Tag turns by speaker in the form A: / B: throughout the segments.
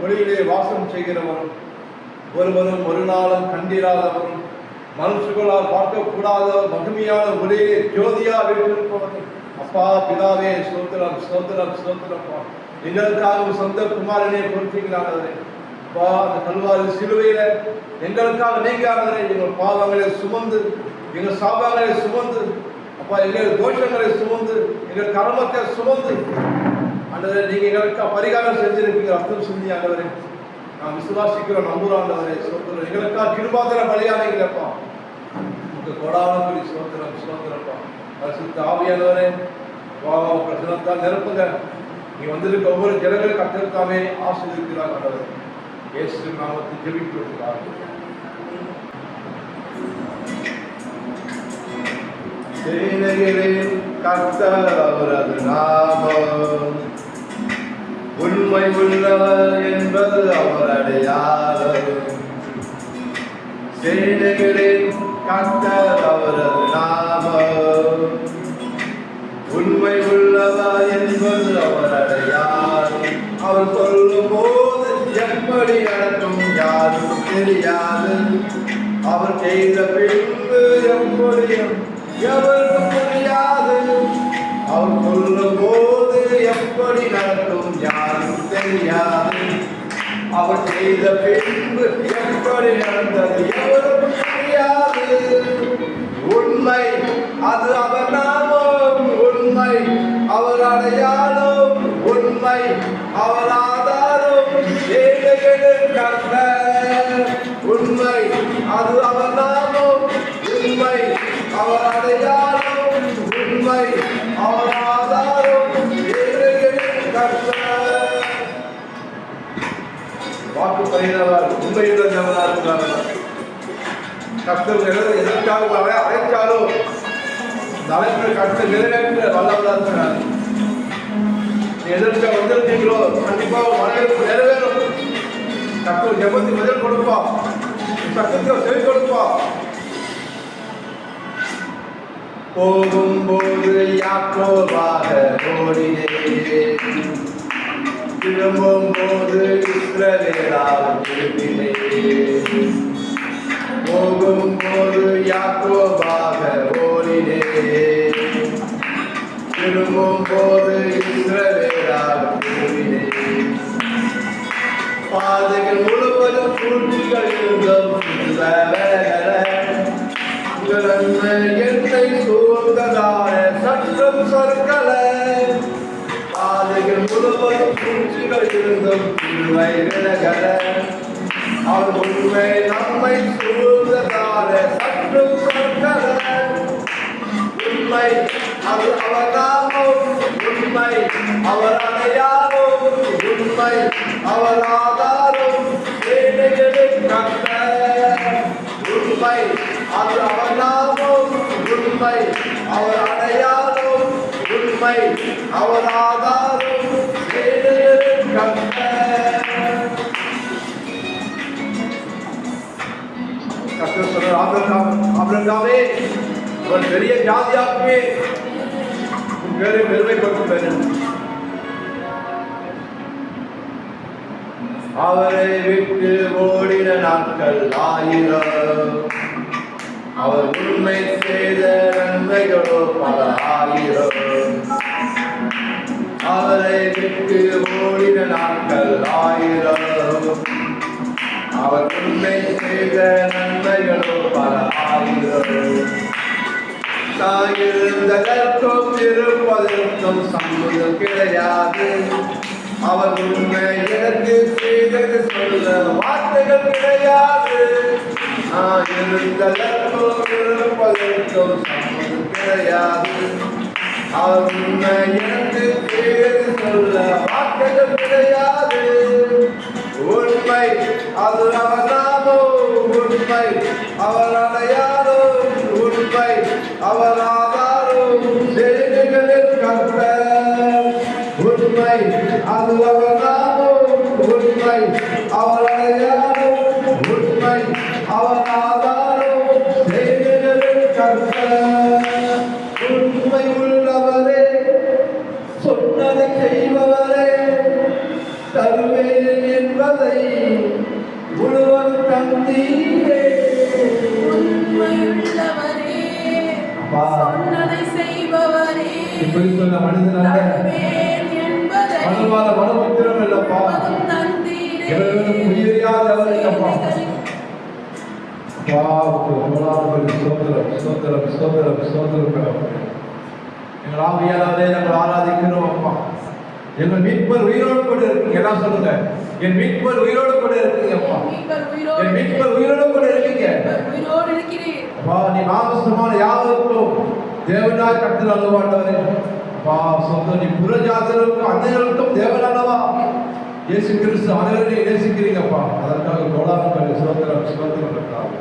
A: ஒளியிலே வாசம் செய்கிறவரும் ஒருவரும் ஒரு நாளும் கண்டிராதவரும் மனுஷர்களால் பார்க்கக்கூடாத மகிமையான ஒளியிலே ஜோதியா வீட்டிருப்பவரும் அப்பா பிதாவே ஸ்தோத்திரம் ஸ்தோத்திரம் ஸ்தோத்திரப்பா. எங்களுக்காக சொந்த குமாரனே பொறுத்தீங்களானவரே அப்பா, அந்த கல்வாரி சிலுவையில எங்களுக்காக நீங்க ஆனவரே எங்கள் பாவங்களை சுமந்து எங்கள் சாபங்களை சுமந்து அப்பா எங்கள் தோஷங்களை சுமந்து எங்கள் கர்மத்தை சுமந்து ஆண்டவரே நீங்க எங்களுக்கு பரிகாரம் செஞ்சிருக்கீங்க. அர்த்தம் சிந்தி ஆண்டவரே நான் விசுவாசிக்கிறோம் நம்புறோம் ஆண்டவரே ஸ்தோத்திரம். எங்களுக்காக கிருபாதர பலியானீங்களப்பா உங்க கொடானபடி ஸ்தோத்திரம் ஸ்தோத்திரப்பா. பரிசுத்த ஆவியானவரே வாவா பிரசனத்தால் நிரப்புங்க. நீ வந்திருக்க ஒவ்வொரு ஜனங்கள் கத்திரத்தாமே ஆசீர்வதிக்கிறார் ஆண்டவரே. இயேசு நாமத்தில் ஜெபிக்கிறோம். சேனைகளின் கர்த்தர் அவரது நாமம் உண்மை உள்ளவர் என்பது அவர் அடையாளம். சேனைகளின் கர்த்தர் அவரது நாமம் உண்மை உள்ளவர் என்பது அவர் அடையாளம். அவர் சொல்லும் போது எப்படி நடக்கும் யாரும் தெரியாது. அவர் செய்த பின்பு எப்படியும் எவருக்கும் தெரியாது. அவர் சொல்லும் போது எப்படி நடக்கும் யாரும் தெரியாது. அவர் செய்த பின்பு எப்படி நடந்தது எவருக்கும் தெரியாது. உண்மை அது அவர் நாமம், உண்மை அவர் அடையாளம், உண்மை அவர் ஆதாரம். உண்மை அது அவர் நாமம், உண்மை அவர் அடையாளம், உண்மை அவர் ஆதாரம். வாக்கு பயிரவர் உண்மையுள்ள தேவனாக இருக்கிறார். கர்த்தர் எதற்காக அழைத்தாலும் இந்த அழைப்பில் கர்த்தர் நிறைவேற்ற வல்லவராக இருக்கிறார். எதற்காக வந்திருக்கீங்களோ கண்டிப்பாக வரவேற்பு நிறைவேறும். கர்த்தர் ஜெபத்துக்கு பதில் கொடுப்பா, சத்தத்துக்கு செவி கொடுப்பா. போகும்போது யாக்கோபாக ஓடினேன், திரும்பும் போது இஸ்ரவேலாக திரும்பினேன். போகும்போது யாக்கோபாக ஓடினேன், திரும்பும் போது இஸ்ரவேலாக திரும்பினேன். பாதைகள் முழுவதும் சூழ்ச்சிகள் இருந்தும் என்னை சூழ்ந்ததான சட்டம் சொற்கள. பாதைகள் முழுவதும் சூழ்ச்சிகள் இருந்தும் உண்மை விலகல. அவர் உண்மை நம்மை சூழ்ந்ததான சட்டம் சொற்கள. உண்மை அது அவர் நாமம், உண்மை அவர் அடையாளம், உண்மை அவர் ஆதாரம். சேனைகளின் கர்த்தர் உண்மை அது அவர் நாமம், உண்மை அவர் அடையாளம், உண்மை அவர் ஆதாரம். சேனைகளின் கர்த்தர். கர்த்தர் சொல்றார், ஆபிரகாமே ஒரு பெரிய ஜாதியாகவே உன் பேரை பெருமைப்படுத்துவேன். அவரை விட்டு ஓடின நாட்கள் 1000, அவர் உண்மை செய்த நன்மைகளோ பல 1000. அவரை விட்டு ஓடின நாட்கள் 1000, அவர் உண்மை செய்த நன்மைகளோ பல 1000. தாயிருந்ததற்கும் இருப்பதற்கும் சம்பந்தம் கிடையாது. அவர் உண்மை எனக்கு செய்தது சொல்ல வார்த்தைகள் கிடையாது. இருந்ததற்கும் இருப்பதற்கும் சம்பந்தம் கிடையாது. அவர் உண்மை எனக்கு செய்தது சொல்ல வார்த்தைகள் கிடையாது. உண்மை அது அவர் நாமம், உண்மை அவர் அடையாளம், உண்மை அவர் ஆதாரம். சேனைகளின் கர்த்தர் உண்மை அது அவர் நாமம், உண்மை அவர் அடையாளம், உண்மை அவர் ஆதாரம். சேனைகளின் கர்த்தர் உண்மை உள்ளவரே, சொன்னதை செய்பவரே, தருவேன் என்பது குறித்துள்ள மனிதன் அல்ல, மனவாத மனமுத்திரம் இல்லப்பா, எவரும் உயிரியாதவர் இல்லப்பா. எங்கள் ஆவியானவரே நாங்கள் ஆராதிக்கிறோம் அப்பா. எங்கள் மீட்பர் உயிரோடு கூட இருக்கீங்க. எல்லாம் சொல்லுங்க, என் மீட்பர் உயிரோடு கூட இருக்கீங்க அப்பா. என் மீட்பர் உயிரோடு கூட இருக்கீங்க அப்பா. நீ நாமஸ்தமான யாவருக்கும் தேவனாய் கட்டளை அல்லவாண்டவரே அப்பா. சொந்த நீ புறஜாதருக்கும் அந்நியர்களுக்கும் தேவன் அல்லவா? இயேசு கிறிஸ்து அனைவரையும் நேசிக்கிறீங்கப்பா. அதற்காக கோடான சோதரம் சோதரம் இருக்காங்க.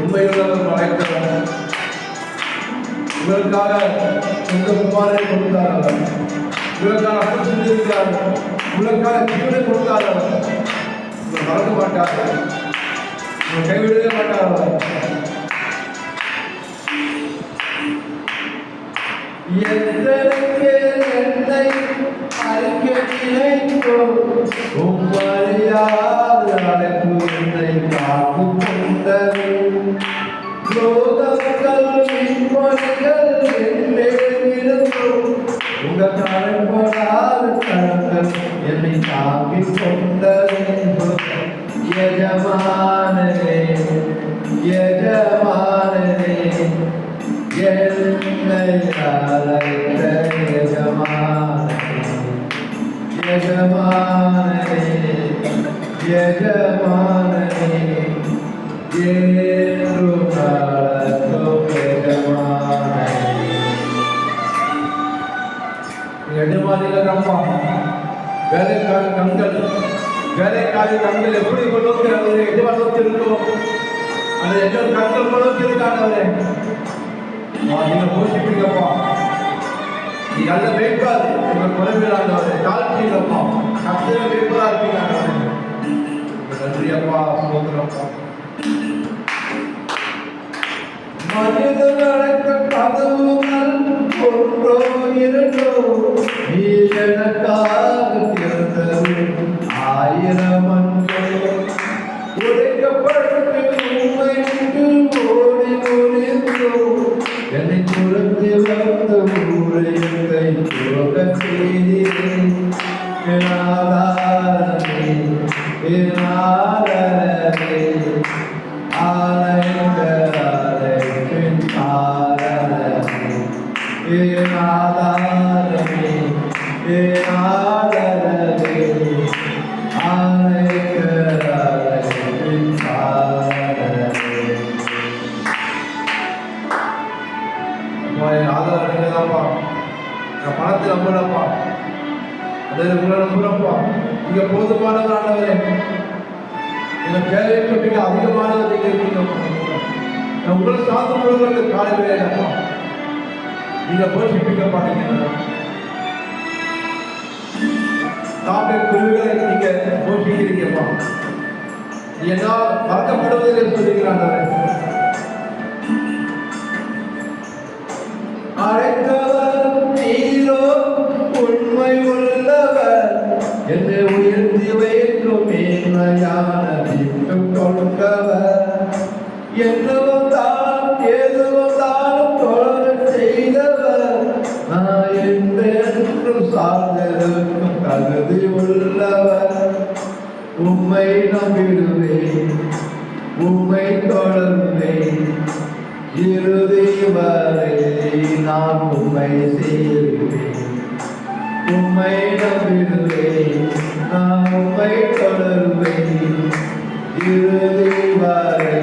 A: உண்மையுள்ளவர் அழைக்கிறவர் உங்களுக்காக சொந்த குமாரை கொடுத்தார். உங்களுக்கான புரிந்திருக்கிறார். உங்களுக்கான ஜீவனை கொடுத்தார். உங்களை மறக்க மாட்டார். உங்களை கைவிடவே மாட்டார். என்னை அழைக்க நினைத்தோ உம்மறியாத அழைப்பு என்னை காத்து கொண்டது. லோகங்கள் விண்மணிகள் என்னே விழுந்தும் உங்கள் கரப்படாத கரங்கள் என்னை தாங்கிக் கொண்டது. எஜமானனே எஜமானனே என்னை அழைத்த எஜமானனே எஜமானனே எஜமானனே என்று அழைத்தோம் எஜமானனே. எஜமானிகள் அம்மா வேலைக்கார கண்கள் எப்படி கொண்டு எஜமான் நோக்கி இருக்கோம். அந்த எஜமான் கண்கள் கொண்டு இருக்காங்க. நீங்க போஷிப்பீங்கப்பா. நீ நல்ல வேட்பார். உங்க குறைவில்லாதவரை தாழ்ச்சியிலப்பா கத்திர வேட்பாரா இருப்பீங்க. நன்றி அப்பா, சோதரப்பா. மனிதன் அழைத்த கதவுகள் ஒன்றோ இரண்டோ நீ எனக்காக திறந்தது 1000 அன்றோ. உடைக்கப்பட்டு உண்மை விட்டு ஓடி ஒளிந்தோ என்னை துரத்தி வந்த ஊரை கை துவக்க செய்தேன். என் ஆதாரமே என் ஆதாரமே ஆலயங்க ஆலயத்தின் ஆதாரமே என் ஆதாரமே என் ஆதாரமே ஆலயங்க ஆலயத்தின் ஆதாரமே. ஆதாரம் நீங்க தான்ப்பா. நான் பணத்தை நம்பலப்பா, அதை உங்களை நம்புறப்பா. நீங்க போதுமானவர் ஆண்டவரே. எங்க தேவைக்கு மிக அதிகமானவர் நீங்க இருக்கீங்க. நான் உங்களை சார்ந்து கொள்வது காலையிலே இல்லப்பா. நீங்க போஷிப்பீங்கப்பா. நீங்க தாப்பை குருவிகளை நீங்க போஷிக்கிறீங்கப்பா. நீ என்னால் மறக்கப்படுவதில்லை சொல்லுகிறாண்டவரே. அழைத்தவர் நீரோ உண்மை உள்ளவர் என்னை உயர்த்தி வைக்கும் மேன்மையான வீட்டு கொண்டவர். என்ன வந்தாலும் ஏது வந்தாலும் தொடர செய்தவர். நான் என்றென்றும் சார்ந்திருக்கும்
B: உம்மை நம்பிடுவேன், உம்மை தொடர்வேன், இறுதி வரை நான் உம்மை சேருவேன். உம்மை நம்பிடுவேன், நான் உம்மை தொடர்வேன், இறுதி வரை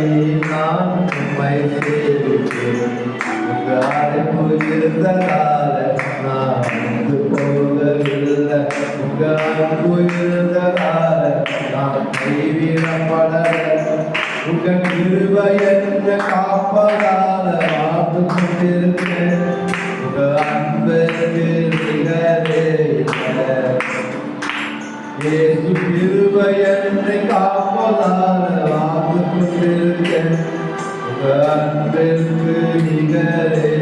B: நான் உம்மை சேருவேன். உங்க அழைப்பு இருந்ததால நான் வந்து போகவில்லை, உங்க அன்பு இருந்ததால நான் கைவிடப்படல, உங்க கிருபை என்ன காப்பதால வாழ்ந்து கொண்டிருக்கேன். உங்க அன்புக்கு நிகரே இயேசு கிருபை என்னை காப்பதால வாழ்ந்து கொண்டிருக்கேன். உங்க அன்பிற்கு நிகரே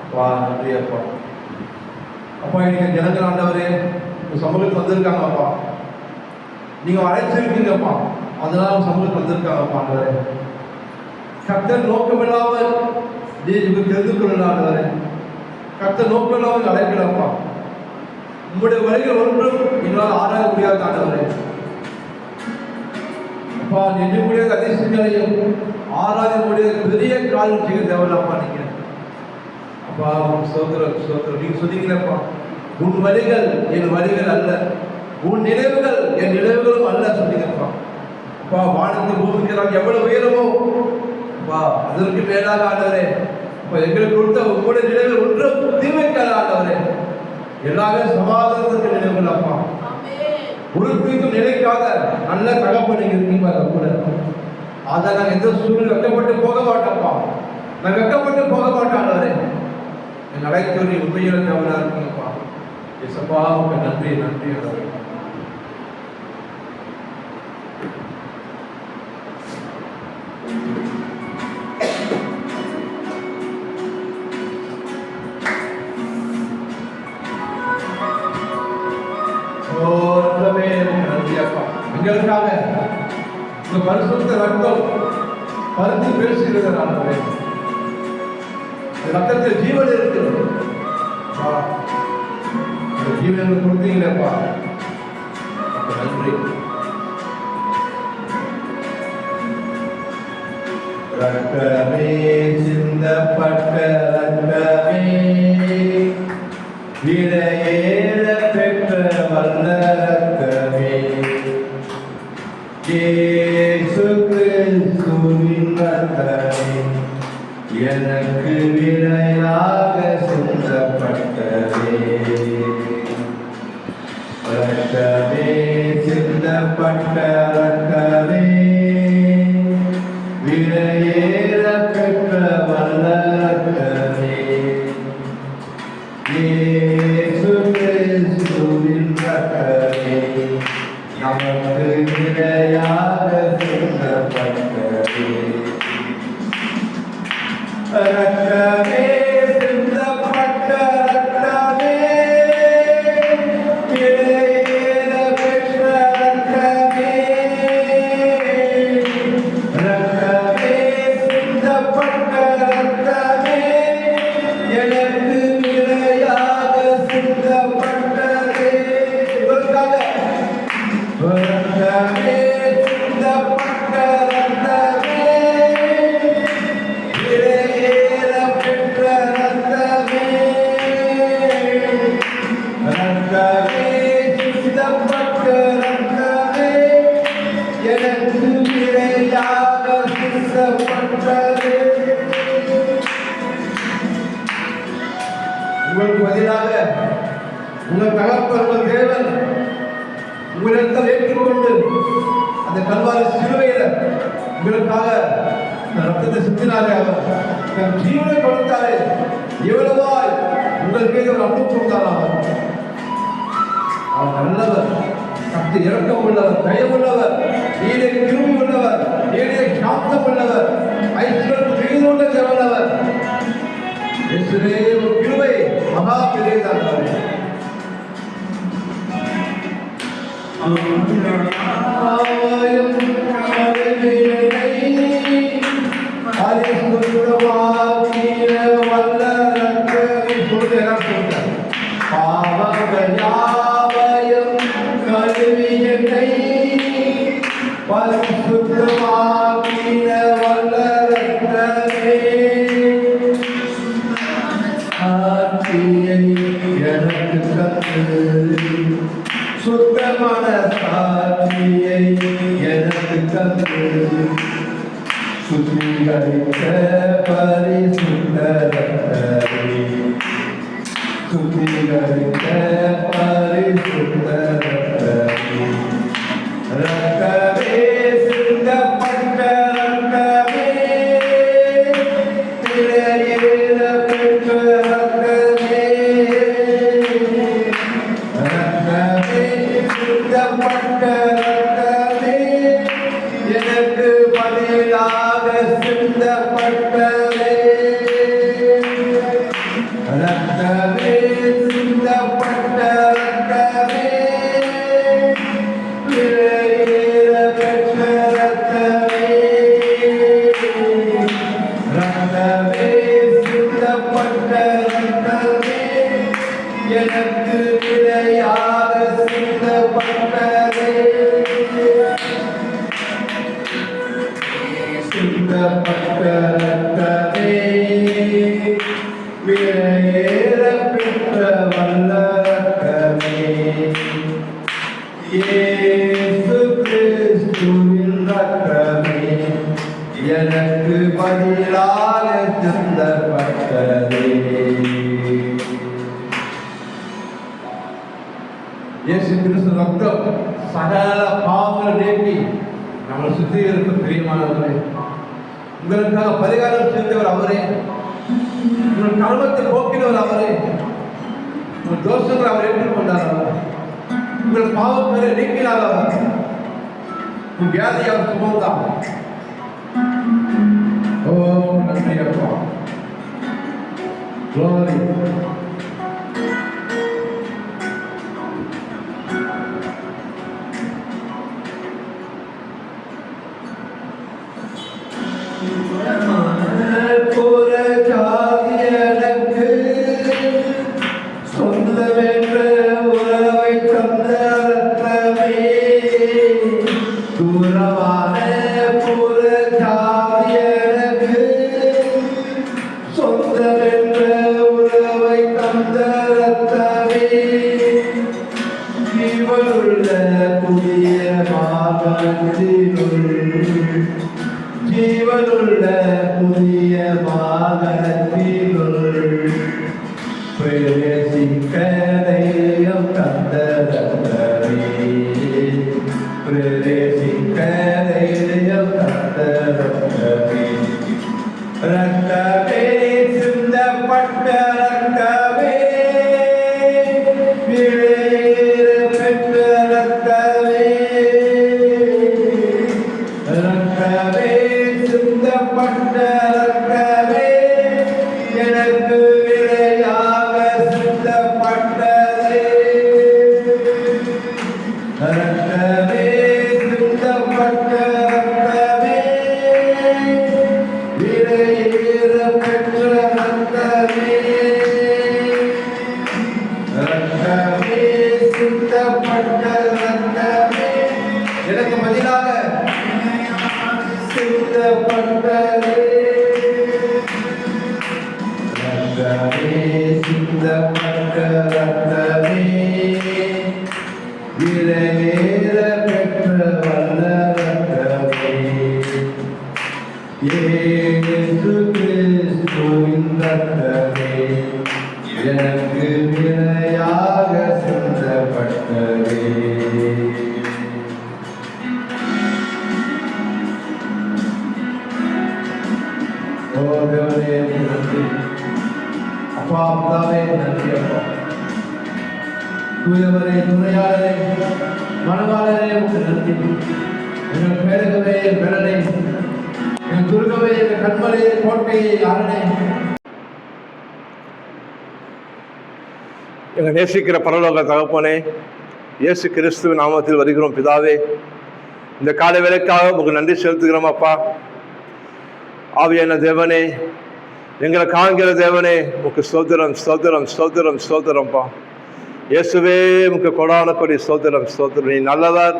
B: அப்பா. நன்றி அப்பா. அப்பா இன்னைக்கு ஜனங்கள் ஆண்டவரே சமூகத்துக்கு வந்திருக்காங்க அப்பா, நீங்க அழைச்சிருக்கீங்கப்பா, அதனால சமூகத்துக்கு வந்திருக்காங்கப்பா ஆண்டவரே. கர்த்தர் நோக்கமில்லாமல் நீங்க தெரிந்து கொள்ளலாம் ஆண்டவரே, கர்த்தர் நோக்கமில்லாமல் அழைக்கலப்பா. உங்களுடைய வழிகள் ஒன்றும் எங்களால் ஆராய முடியாது ஆண்டவரே. அப்பா நின்று முடியாத அதிசயங்களையும் ஆராய முடியாத பெரிய காலம் செய்ய தேவையில்லப்பா. நீங்க அப்பா சோதரம் சோதரம் நீங்க சொன்னீங்களப்பா, உன் வழிகள் என் வழிகள் அல்ல, உன் நினைவுகள் என் நினைவுகளும் அல்ல சொன்னீங்கப்பா. அப்பா வானத்து பூமிக்கு நாம் எவ்வளவு உயரமோ அப்பா அதற்கு மேலாக ஆண்டவரே, அப்பா எங்களுக்கு கொடுத்த உங்களுடைய நினைவுகள் ஒன்றும் தீமைக்காத ஆண்டவரே, எல்லாமே சமாதானத்துக்கு நினைவுகள் அப்பா. உறுப்பிக்கும் நிலைக்காக நல்ல தகப்பன் நீங்க இருக்கீங்க கூட. அதை நாங்கள் எந்த சூழ்நிலை வெக்கப்பட்டு போக மாட்டோம்ப்பா, நான் வெக்கப்பட்டு போக மாட்டோம் ஆண்டவரே. என் அழைத்தவரை உண்மையில தேவனா இருக்கீங்கப்பா. இயேசுப்பா உங்க நன்றி நன்றி ஆண்டவரே. எங்களுக்காக இந்த பரிசுத்த ரத்தம் பருத்தி பேசுகிறது ஆண்டவரே. ரத்தத்தில் ஜீவன் இருக்கிறது, ஜீவன் கொடுத்தீங்களேப்பா, நன்றி. ரத்தமே சிந்தப்பட்ட ரத்தமே, விலையேற பெற்ற வல்ல ரத்தமே, இயேசு கிறிஸ்துவின் ரத்தமே, எனக்கு விலையாக சிந்தப்பட்டதே. ரத்தமே சிந்தப்பட்ட ரத்தமே, விலையேற பெற்ற வல்ல ரத்தமே, இயேசு கிறிஸ்துவின் ரத்தமே, நமக்கு விலையாக சிந்தப்பட்டதே. ரத்தமே சிந்தப்பட்ட ரத்தமே, விலையேற பெற்ற ரத்தமே, ரத்தமே சிந்தப்பட்ட ரத்தமே, எனக்கு விலையாக சிந்தப்பட்டதே. இவருக்காக ரத்தமே சிந்தப்பட்ட ரத்தமே, விலையேற பெற்ற ரத்தமே, ரத்தமே சிந்தப்பட்ட ரத்தமே, எனக்கு விலையாக சிந்தப்பட்டதே. உங்களுக்கு பதிலாக உங்கள் தகப்பன் உங்கள் தேவன் உங்களிடத்தில் ஏற்றுக்கொண்டு அந்த கல்வாரி சிலுவையில உங்களுக்காக ரத்தத்தை சிந்தினாரே, அவர் தன் ஜீவனை கொடுத்தாரே, எவ்வளவாய் உங்கள் மீது ஒரு அன்பு கொடுத்தார். அவர் நல்லவர், சக்தி இரக்கம் உள்ளவர், தயவுள்ளவர், நீடிய கிருபை உள்ளவர், நீடிய சாந்தம் உள்ளவர், ஐஸ்வர்யம் மீதுள்ள தேவனவர். இயேசுவே ஒரு கிருபை மகா பெரியதான். பாவ பாவங்கள் யாவையும் கழுவி என்னை பரிசுத்தமாக்கின வல்ல இரத்தமே, சாட்சியை எனக்கு தந்து, சுத்தமான சாட்சியை எனக்கு தந்து, சுத்திகரித்த பரிசுத்த இரத்தமே, சுத்திகரித்த பரிசுத்த இரத்தமே, இரத்தமே சிந்தப்பட்ட இரத்தமே, திரையேற பெற்ற இரத்தமே, இரத்தமே சிந்தப்பட்ட இரத்தமே, எனக்கு பதிலாக சிந்தப்பட்டதே, இரத்தமே சிந்தப்பட்ட இரத்தமே, விலையேற பெற்ற இரத்தமே, இரத்தமே சிந்தப்பட்ட இரத்தமே, எனக்கு விலையாக சிந்தப்பட்டதே, சிந்தப்பட்ட இரத்தமே, விலையேற பெற்ற வல்ல இரத்தமே, இயேசு கிறிஸ்துவின் இரத்தமே, எனக்கு பதிலாக சிந்தப்பட்டதே. இயேசு கிறிஸ்து ரத்தம் சகல பாவங்களை நீக்கி நம்மளை சுத்திகரிக்கும் பிரியமானவர்களே. உங்களுக்காக பரிகாரம் செய்தவர் அவரே, உங்கள் கர்மத்தை போக்கினவர் அவரே, உங்கள் தோஷங்களை அவர் ஏற்றுக்கொண்டார் அவர், உங்கள் பாவங்களை நீக்கினார் அவர், உங்கள் வியாதி அவர் சுமந்தார். ஓ நன்றி அப்பா, glory. எனக்கு சொந்தமென்ற உறவை தந்த இரத்தமே, தூரமான புற ஜாதி எனக்கு சொந்தமென்ற உறவை தந்த இரத்தமே, ஜீவனுள்ள புதிய மாகத்தினுள், ஜீவனுள்ள புதிய மாகத்தினுள் பிரவேசிக்க தைரியம் தந்த இரத்தமே, பிரவேசிக்க தைரியம் தந்த இரத்தமே, இரத்தமே சிந்தப்பட்ட இரத்தமே, விலையேற பெற்ற இரத்தமே, இரத்தமே சிந்தப்பட்ட இரத்தமே, எனக்கு விலையாக சிந்தப்பட்டதே, இரத்தமே சிந்தப்பட்ட இரத்தமே, விலையேற பெற்ற இரத்தமே, இரத்தமே சிந்தப்பட்ட இரத்தமே, எனக்கு பதிலாக சிந்தப்பட்டதே, இரத்தமே சிந்தப்பட்ட இரத்தமே, விலையேற பெற்ற வல்ல இரத்தமே, இயேசு கிறிஸ்துவின் இரத்தமே, எனக்கு விலையாக சிந்தப்பட்டதே. ஓ தேவனே நன்றி அப்பா, பிதாவே நன்றி அப்பா, தூயவரே துணையாளரே மனவாளரே உங்கள் நன்றி. எங்கள் பேரகவே பெறனை, எங்கள் துர்கவே எங்கள் கண்மலையை கோட்டையை அரணை.
A: எங்கள் நேசிக்கிற பரலோக தகப்பனே, இயேசு கிறிஸ்துவின் நாமத்தில் வருகிறோம் பிதாவே. இந்த காலை வேளைக்காக உங்களுக்கு நன்றி செலுத்துகிறோம் அப்பா. ஆவியான தேவனே, எங்களை காண்கிற தேவனே, உங்களுக்கு ஸ்தோத்திரம் ஸ்தோத்திரம் ஸ்தோத்திரம் ஸ்தோத்திரம்ப்பா. இயேசுவே உமக்கு கொடான கொடி ஸ்தோத்திரம் ஸ்தோத்திரம். நீ நல்லவர்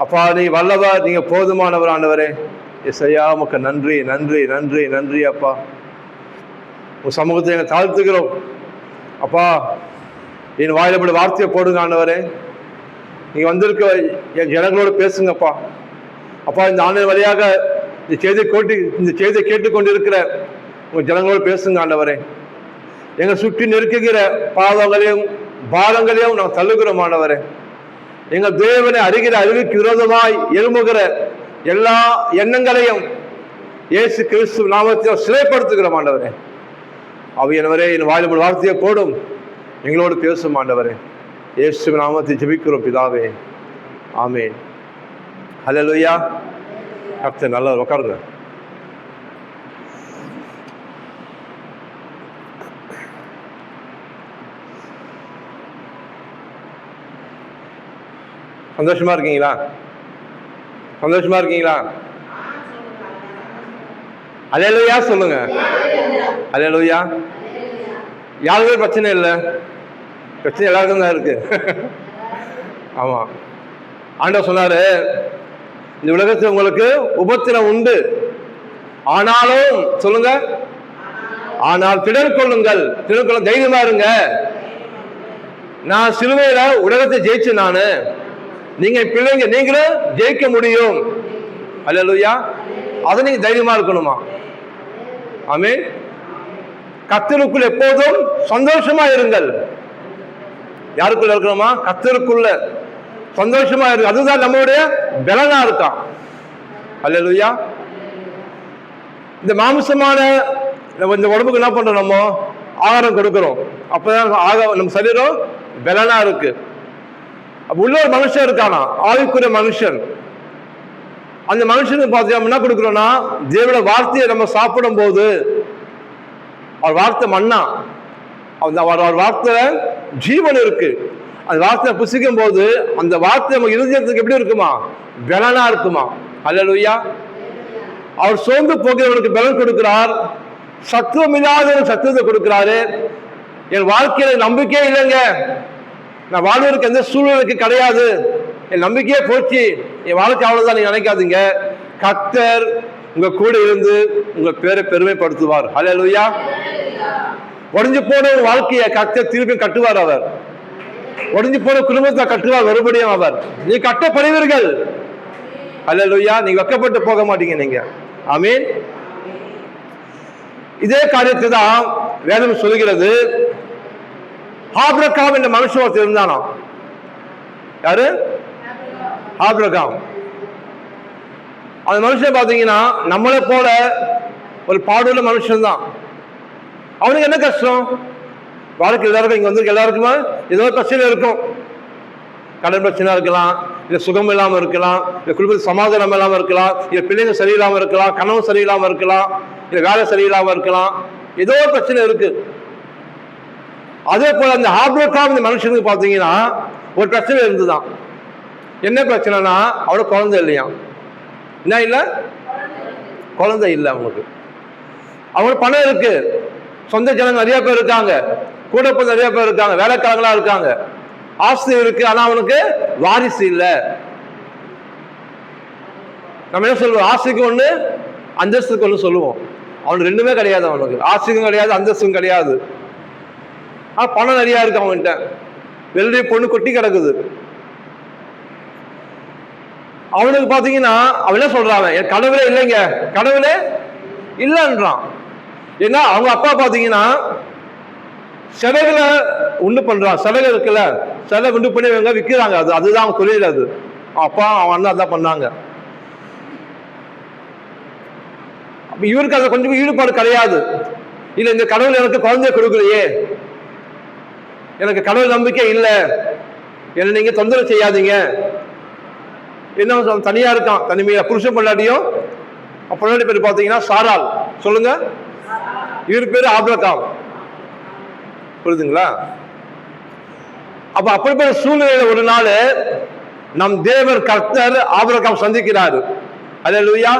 A: அப்பா, நீ வல்லவர், நீங்க போதுமானவர் ஆண்டவரே. இயேசையா உமக்கு நன்றி நன்றி நன்றி நன்றி அப்பா. உன் சமூகத்தை எங்க தாழ்த்துக்கிறோம் அப்பா. என் வாயிலப்படி வார்த்தையை போடுங்க ஆண்டவரே. நீங்க வந்திருக்க என் ஜனங்களோடு பேசுங்கப்பா. அப்பா, இந்த ஆன்லைன் வழியாக இந்த செய்தியை கேட்டுக்கொண்டிருக்கிற உங்க ஜனங்களோடு பேசுங்க ஆண்டவரே. எங்களை சுற்றி நெருக்குகிற பாவங்களையும் பாரங்களையும் நாங்கள் தள்ளுகிறோம் ஆண்டவரே. எங்கள் தேவனை அறிகிற அறிவுக்கு விரோதமாய் எழும்புகிற எல்லா எண்ணங்களையும் இயேசு கிறிஸ்து நாமத்தில் சிறைப்படுத்துகிறோம் ஆண்டவரே. அவையனவரே, என் வாயிலப்படி வார்த்தையை போடும், எங்களோடு பேசும் ஆண்டவரே. இயேசு நாமத்தை ஜெபிக்கிறோம் பிதாவே, ஆமென். ஹல்லேலூயா. கர்த்தர் நல்லா உட்காருங்க. சந்தோஷமா இருக்கீங்களா? சந்தோஷமா இருக்கீங்களா? அல்லேலூயா சொல்லுங்க. அல்லேலூயா. யாருமே பிரச்சனை இல்லை, பிரச்சனை எல்லாருக்கும் தான் இருக்கு. ஆமா, ஆண்டவர் சொன்னாரு, இந்த உலகத்தில் உங்களுக்கு உபத்திரம் உண்டு, ஆனாலும் சொல்லுங்க, ஆனால் திடன் கொள்ளுங்கள், தைரியமா இருங்க. நான் சிலுவையில உலகத்தை ஜெயிச்சு நானு, நீங்க பிள்ளைங்க நீங்களும் ஜெயிக்க முடியும். அல்லேலூயா. அதை நீங்க தைரியமா இருக்கணுமா? ஆமென். கர்த்தருக்குள் எப்போதும் சந்தோஷமா இருங்கள். யாருக்குள்ள இருக்கணுமா? கர்த்தருக்குள்ள சந்தோஷமா இருக்கு. அதுதான் நம்மளுடைய பலனா இருக்கான். அல்லேலூயா. இந்த மாமிசமான இந்த உடம்புக்கு என்ன பண்றோம்? நம்ம ஆகாரம் கொடுக்கிறோம். அப்பதான் நம்ம சரீரம் பலனா இருக்கு. உள்ள ஒரு மனுஷன் இருக்கானா, ஆவிக்குரிய மனுஷன். அந்த மனுஷனுக்கு பார்த்தீங்கன்னா என்ன கொடுக்குறோம்னா, தேவனோட வார்த்தையை நம்ம சாப்பிடும் போது அவர் வார்த்தை மண்ணா, அவர் வார்த்தை ஜீவன் இருக்கு. அந்த வார்த்தையை புசிக்கும் போது அந்த வார்த்தை நம்ம இருதயத்துக்கு எப்படி இருக்குமா? பலனா இருக்குமா? அல்லேலூயா. அவர் சோர்ந்து போகிறவனுக்கு பலன் கொடுக்கிறார், சத்துவம் இல்லாத சத்துவத்தை கொடுக்கிறாரு. என் வாழ்க்கையில நம்பிக்கையே இல்லைங்க, நான் வாழ்வதற்கு எந்த சூழ்நிலைக்கு கிடையாது, என் நம்பிக்கையே போச்சு, என் வாழ்க்கை அவ்வளவுதான் நீங்க நினைக்காதீங்க. கர்த்தர் உங்க கூட இருந்து உங்க பேரை பெருமைப்படுத்துவார். அல்லேலூயா. உடைஞ்சு போன வாழ்க்கையை கர்த்தர் திருப்பி கட்டுவார். அவர் உடைஞ்சு போன குடும்பத்தை கட்டுவார் மறுபடியும். அவர் நீ கட்டப்படுவீர்கள். அல்லேலூயா. நீங்க வெக்கப்பட்டு போக மாட்டீங்க நீங்க. ஆமென். இதே காரியத்தை தான் வேதம் சொல்லுகிறது. ஆபிரகாம் என்ற மனுஷன் ஒருத்தர் இருந்தானா. யாரு? ஆபிரகாம். அந்த மனுஷன் பாத்தீங்கன்னா நம்மளை போல ஒரு பாடுள்ள மனுஷன் தான். அவனுக்கு என்ன கஷ்டம்? வாழ்க்கை எல்லாருக்கும் இங்க வந்து எல்லாருக்குமே ஏதோ பிரச்சனை இருக்கும். கடன் பிரச்சனை இருக்கலாம், இல்ல சுகம் இல்லாம இருக்கலாம், இல்ல குடும்பத்தில் சமாதானம் இல்லாம இருக்கலாம், இல்ல பிள்ளைங்க சரியில்லாம இருக்கலாம், கனவு சரியில்லாம இருக்கலாம், இல்ல வேலை சரியில்லாம இருக்கலாம், ஏதோ பிரச்சனை இருக்கு. அதே போல அந்த ஆபிரகாம் இந்த மனுஷனுக்கு பாத்தீங்கன்னா ஒரு பிரச்சனை இருந்துதான். என்ன பிரச்சனைனா, அவரோட குழந்தை இல்லையா? என்ன இல்ல? குழந்தை இல்லை அவங்களுக்கு. அவங்களுக்கு பணம் இருக்கு, சொந்த ஜனங்க நிறைய பேர் இருக்காங்க, கூட போய் நிறைய பேர் இருக்காங்க, வேலைக்காரங்களா இருக்காங்க, ஆஸ்தி இருக்கு, ஆனா அவனுக்கு வாரிசு இல்லை. நம்ம என்ன சொல்லுவோம்? ஆஸ்திக்கு ஒண்ணு, அந்தஸ்துக்கு ஒண்ணு சொல்லுவோம். அவனுக்கு ரெண்டுமே கிடையாது. அவனுக்கு ஆஸ்திக்கும் கிடையாது, அந்தஸ்தும் கிடையாது. பணம் நிறைய இருக்கு அவன்கிட்ட, வெள்ளி பொண்ணு கொட்டி கிடக்குது. அவனுக்கு பாத்தீங்கன்னா அவன் என்ன சொல்றான்? என் கடவுளே இல்லைங்க, கடவுளே இல்லைன்றான். ஏன்னா அவங்க அப்பா பாத்தீங்கன்னா சிலைகளை உண்டு பண்றான். சிலைகள் இருக்குல்ல, சிலை உண்டு பண்ணி இவங்க விற்கிறாங்க. அதுதான் அவங்க தொழில். அது அப்பா அவன் அண்ணா அதான் பண்ணாங்க. இவருக்கு அதை கொஞ்சம் ஈடுபாடு கிடையாது. இல்ல, இந்த கடவுள் எனக்கு குழந்தைய கொடுக்கலையே, எனக்கு கடவுள் நம்பிக்கை இல்லை, என்ன நீங்க தொந்தரவு செய்யாதீங்க. என்ன தனியா இருக்கான், தனிமையா புருஷன் பொண்டாட்டியும். பொண்டாட்டி பேர் பாத்தீங்கன்னா சாராள். சொல்லுங்க. இவர் பேரு ஆபிரகாம். புரியுதுங்களா? அப்ப அப்படிப்பட்ட சூழ்நிலையில ஒரு நாள் நம் தேவர் கர்த்தர் ஆபிரகாம் சந்திக்கிறாரு. அல்லேலூயா.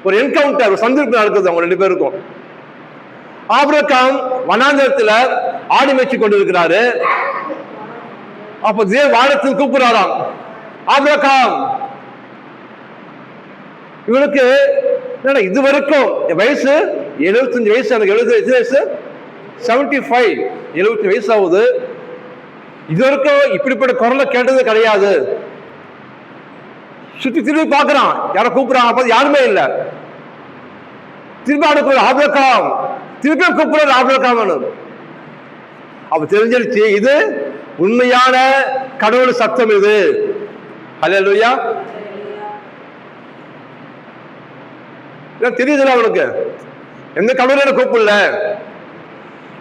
A: ஒரு என்கவுண்டர், ஒரு சந்திப்பு நடக்குது அவங்க ரெண்டு பேருக்கும்.
C: ஆபிரகாம் வனாந்தரத்துல ஆடு மேய்ச்சி கொண்டிருக்கிறாரு. அப்ப தேவ வானத்தில் கூப்பிடுறாராம், ஆபிரகாம். இவனுக்கு இது வரைக்கும் வயசு 75 வயசு, எனக்கு 75 வயசு, 75 70 வயசு ஆகுது. இது வரைக்கும் இப்படிப்பட்ட குரலை கேட்டது கிடையாது. சுத்தி திரும்பி பார்க்கிறான், யாரை கூப்பிடுறாங்க, அப்ப யாருமே இல்லை. திரும்ப அடுக்க ஆபிரகாம், திரும்ப கூப்பிடுறாரு ஆபிரகாம். அப்ப தெரிஞ்சிருச்சு இது உண்மையான கடவுள் சத்தம். இது ஹல்லேலூயா. தெரியுதுல அவனுக்கு, எந்த கடவுள் என்ன கூப்பிடல,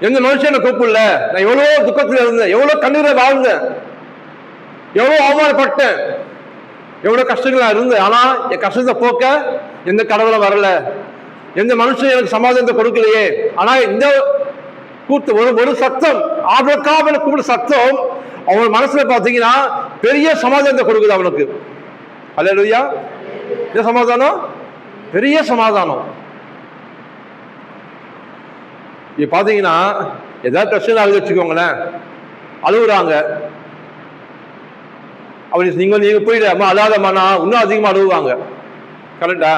C: எந்த மனுஷன் கூப்பிடல. நான் எவ்வளவு துக்கத்துல இருந்தேன், எவ்வளவு கண்ணீரை வாழ்ந்தேன், எவ்வளவு அவமானப்பட்டேன், எவ்வளவு கஷ்டங்களா இருந்தேன். ஆனா என் கஷ்டத்தை போக்க எந்த கடவுளை வரல, எந்த மனுஷன் எனக்கு சமாதானத்தை கொடுக்கலையே. ஆனா இந்த கூத்து ஒரு சத்தம், ஆபிரகாம் கூப்பிட சத்தம் அவன் மனசுல பாத்தீங்கன்னா பெரிய சமாதானத்தை கொடுக்குது அவனுக்கு. ஹல்லேலூயா. என்ன சமாதானம்? பெரிய சமாதானம். இப்ப பாத்தீங்கன்னா ஏதாவது பிரச்சனை ஆகுது வச்சுக்கோங்களேன், அழுகுறாங்க. அப்படி நீங்க போயிடு அம்மா அழாதம்மானா இன்னும் அதிகமா அழுவாங்க. கரெக்டா?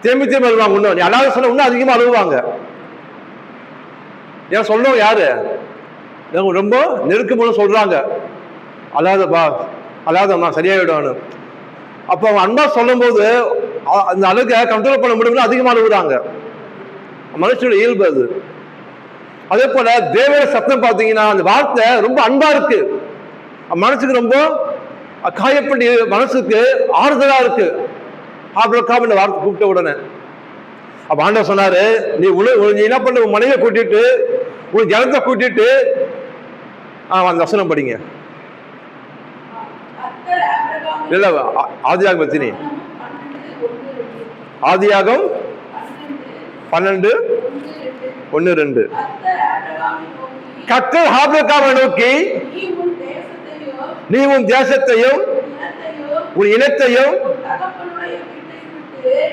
C: திரும்பி வருவாங்க, இன்னும் நீ அழாத சொல்ல இன்னும் அதிகமா அழுவாங்க. ஏன் சொல்லணும், யாரு ரொம்ப நெருக்கமான சொல்றாங்க, அழாதப்பா அழாதம்மா சரியாயிடும். அப்ப அவங்க அன்பா சொல்லும் போது அந்த அழுக கண்ட்ரோல் பண்ண முடியும்னு அதிகமா அழுகுறாங்க. மனுஷனோட இயல்பு அது. அதே போல தேவ சத்தம் பாத்தீங்கன்னா அந்த வார்த்தை ரொம்ப அன்பா இருக்கு, மனசுக்கு ரொம்ப காயப்படி மனசுக்கு ஆறுதலா இருக்கு. ஆபிரகாம் இந்த வார்த்தை கூப்பிட்ட உடனே அப்ப ஆண்டவர் சொன்னாரு, நீ என்ன பண்ண, உன் மனைவியை கூட்டிட்டு உன் ஜனத்தை கூட்டிட்டு அந்த வசனம் படிங்க. இல்ல ஆதியாகம் பத்தினி, ஆதியாகம் 12:1-2. கர்த்தர் ஆபிரகாமை நோக்கி, நீ உன் தேசத்தையும் உன் இனத்தையும்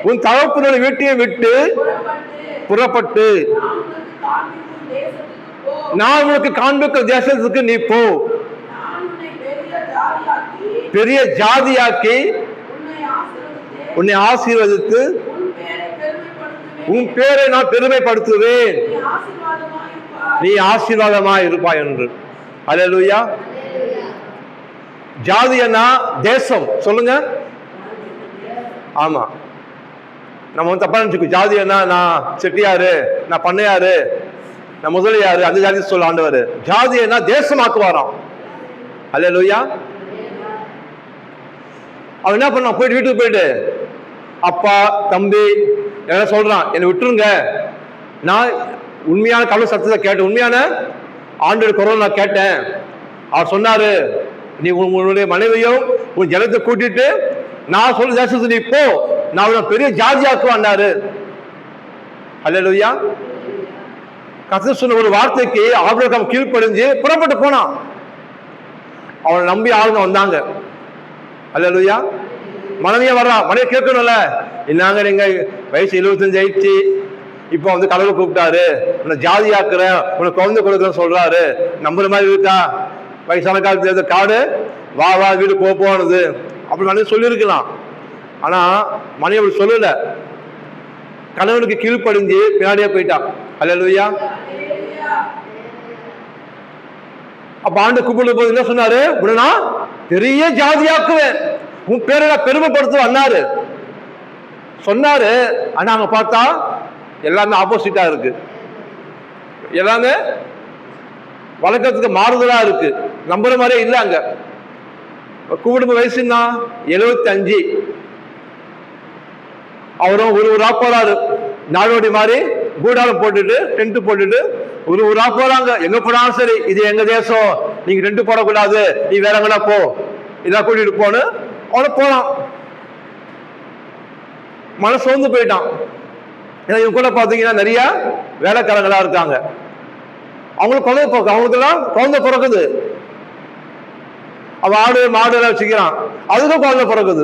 C: உன் தகப்பனுடைய வீட்டையும் விட்டு புறப்பட்டு நான் உனக்கு காண்பிக்கிற தேசத்துக்கு நீ போ. பெரிய ஜாதியாக்கி உன்னை ஆசீர்வதித்து உன் பேரை நான் பெருமைப்படுத்துவேன், நீ ஆசீர்வாதமாய் இருப்பாய் என்று. ஹல்லேலூயா. ஜாதி என்ன? தேசம். சொல்லுங்க. ஆமா, நம்ம தப்பா நினைச்சுக்கோ. ஜாதி என்ன? நான் செட்டியாரு, நான் பண்ணையாரு, நான் முதலியாரு, அந்த ஜாதி சொல்ல ஆண்டவர். ஜாதி என்ன? தேசமாக்குவாராம். ஹல்லேலூயா. அவன் என்ன பண்ணான்? போயிட்டு வீட்டுக்கு போயிட்டு அப்பா தம்பி என்ன சொல்றான், என்னை விட்டுருங்க, நான் உண்மையான கடவுள் சத்தத்தை கேட்டேன், உண்மையான ஆண்டோட குரல் நான் கேட்டேன். அவர் சொன்னாரு, நீ உன்னுடைய மனைவியும் உன் ஜனத்தை கூட்டிட்டு நான் சொல்ல தேசத்துக்கு நீ போ, நான் உன்னை பெரிய ஜாதியாக்குவான்னாரு. ஹல்லேலூயா. கர்த்தர் சொன்ன ஒரு வார்த்தைக்கு ஆபிரகாம் கீழ்ப்படிஞ்சு புறப்பட்டு போனான். அவனை நம்பி ஆளுங்க வந்தாங்க. ஹல்லேலூயா. மனைவியா வர்றான், மனைவி கேட்கணும்ல, என்னங்க நீங்க வயசு 75 ஆயிடுச்சு, இப்போ வந்து கடவுள் கூப்பிட்டாரு, உன்னை ஜாதியாக்குறேன், உனக்கு குழந்தை கொடுக்குறேன்னு சொல்றாரு, நம்புற மாதிரி இருக்கா? வயசான காலத்துல காடு வா வா வீடு போனது அப்படி மனைவி சொல்லியிருக்கலாம். ஆனா மனைவி அப்படி சொல்லல, கணவனுக்கு கீழ்ப்படிஞ்சு பின்னாடியே போயிட்டான். ஹல்லேலூயா. அப்ப ஆண்டு கூப்பிடும் போது என்ன சொன்னாரு? உடனே பெரிய ஜாதியாக்குவேன், உன் பேரை பெருமைப்படுத்துவாரு சொன்னாரு. ஆனா அங்க பார்த்தா எல்லாமே ஆப்போசிட்டா இருக்கு, எல்லாமே வழக்கத்துக்கு மாறுதலா இருக்கு, நம்புற மாதிரியே இல்லை. அங்க கூப்பிடும் வயசுன்னா 75. அவரும் ஒரு ஊரா போறாரு, நாடோடி மாதிரி கூடாரம் போட்டுட்டு டென்ட் போட்டுட்டு ஒரு ஊரா போறாங்க. எங்க போனாலும் சரி, இது எங்க தேசம், நீங்க டென்ட் போடக்கூடாது, நீ வேற எங்கன்னா போ, இதான் கூட்டிட்டு போன்னு அவனை போனான். மனசு சோர்ந்து போயிட்டான். ஏன்னா இவங்க கூட பாத்தீங்கன்னா நிறைய வேலைக்காரங்களா இருக்காங்க, அவங்களுக்கு குழந்தை பிறகு, அவங்களுக்கெல்லாம் குழந்தை பிறகுது. அவன் ஆடு மாடு எல்லாம் வச்சுக்கிறான், அதுக்கும் குழந்தை பிறகுது,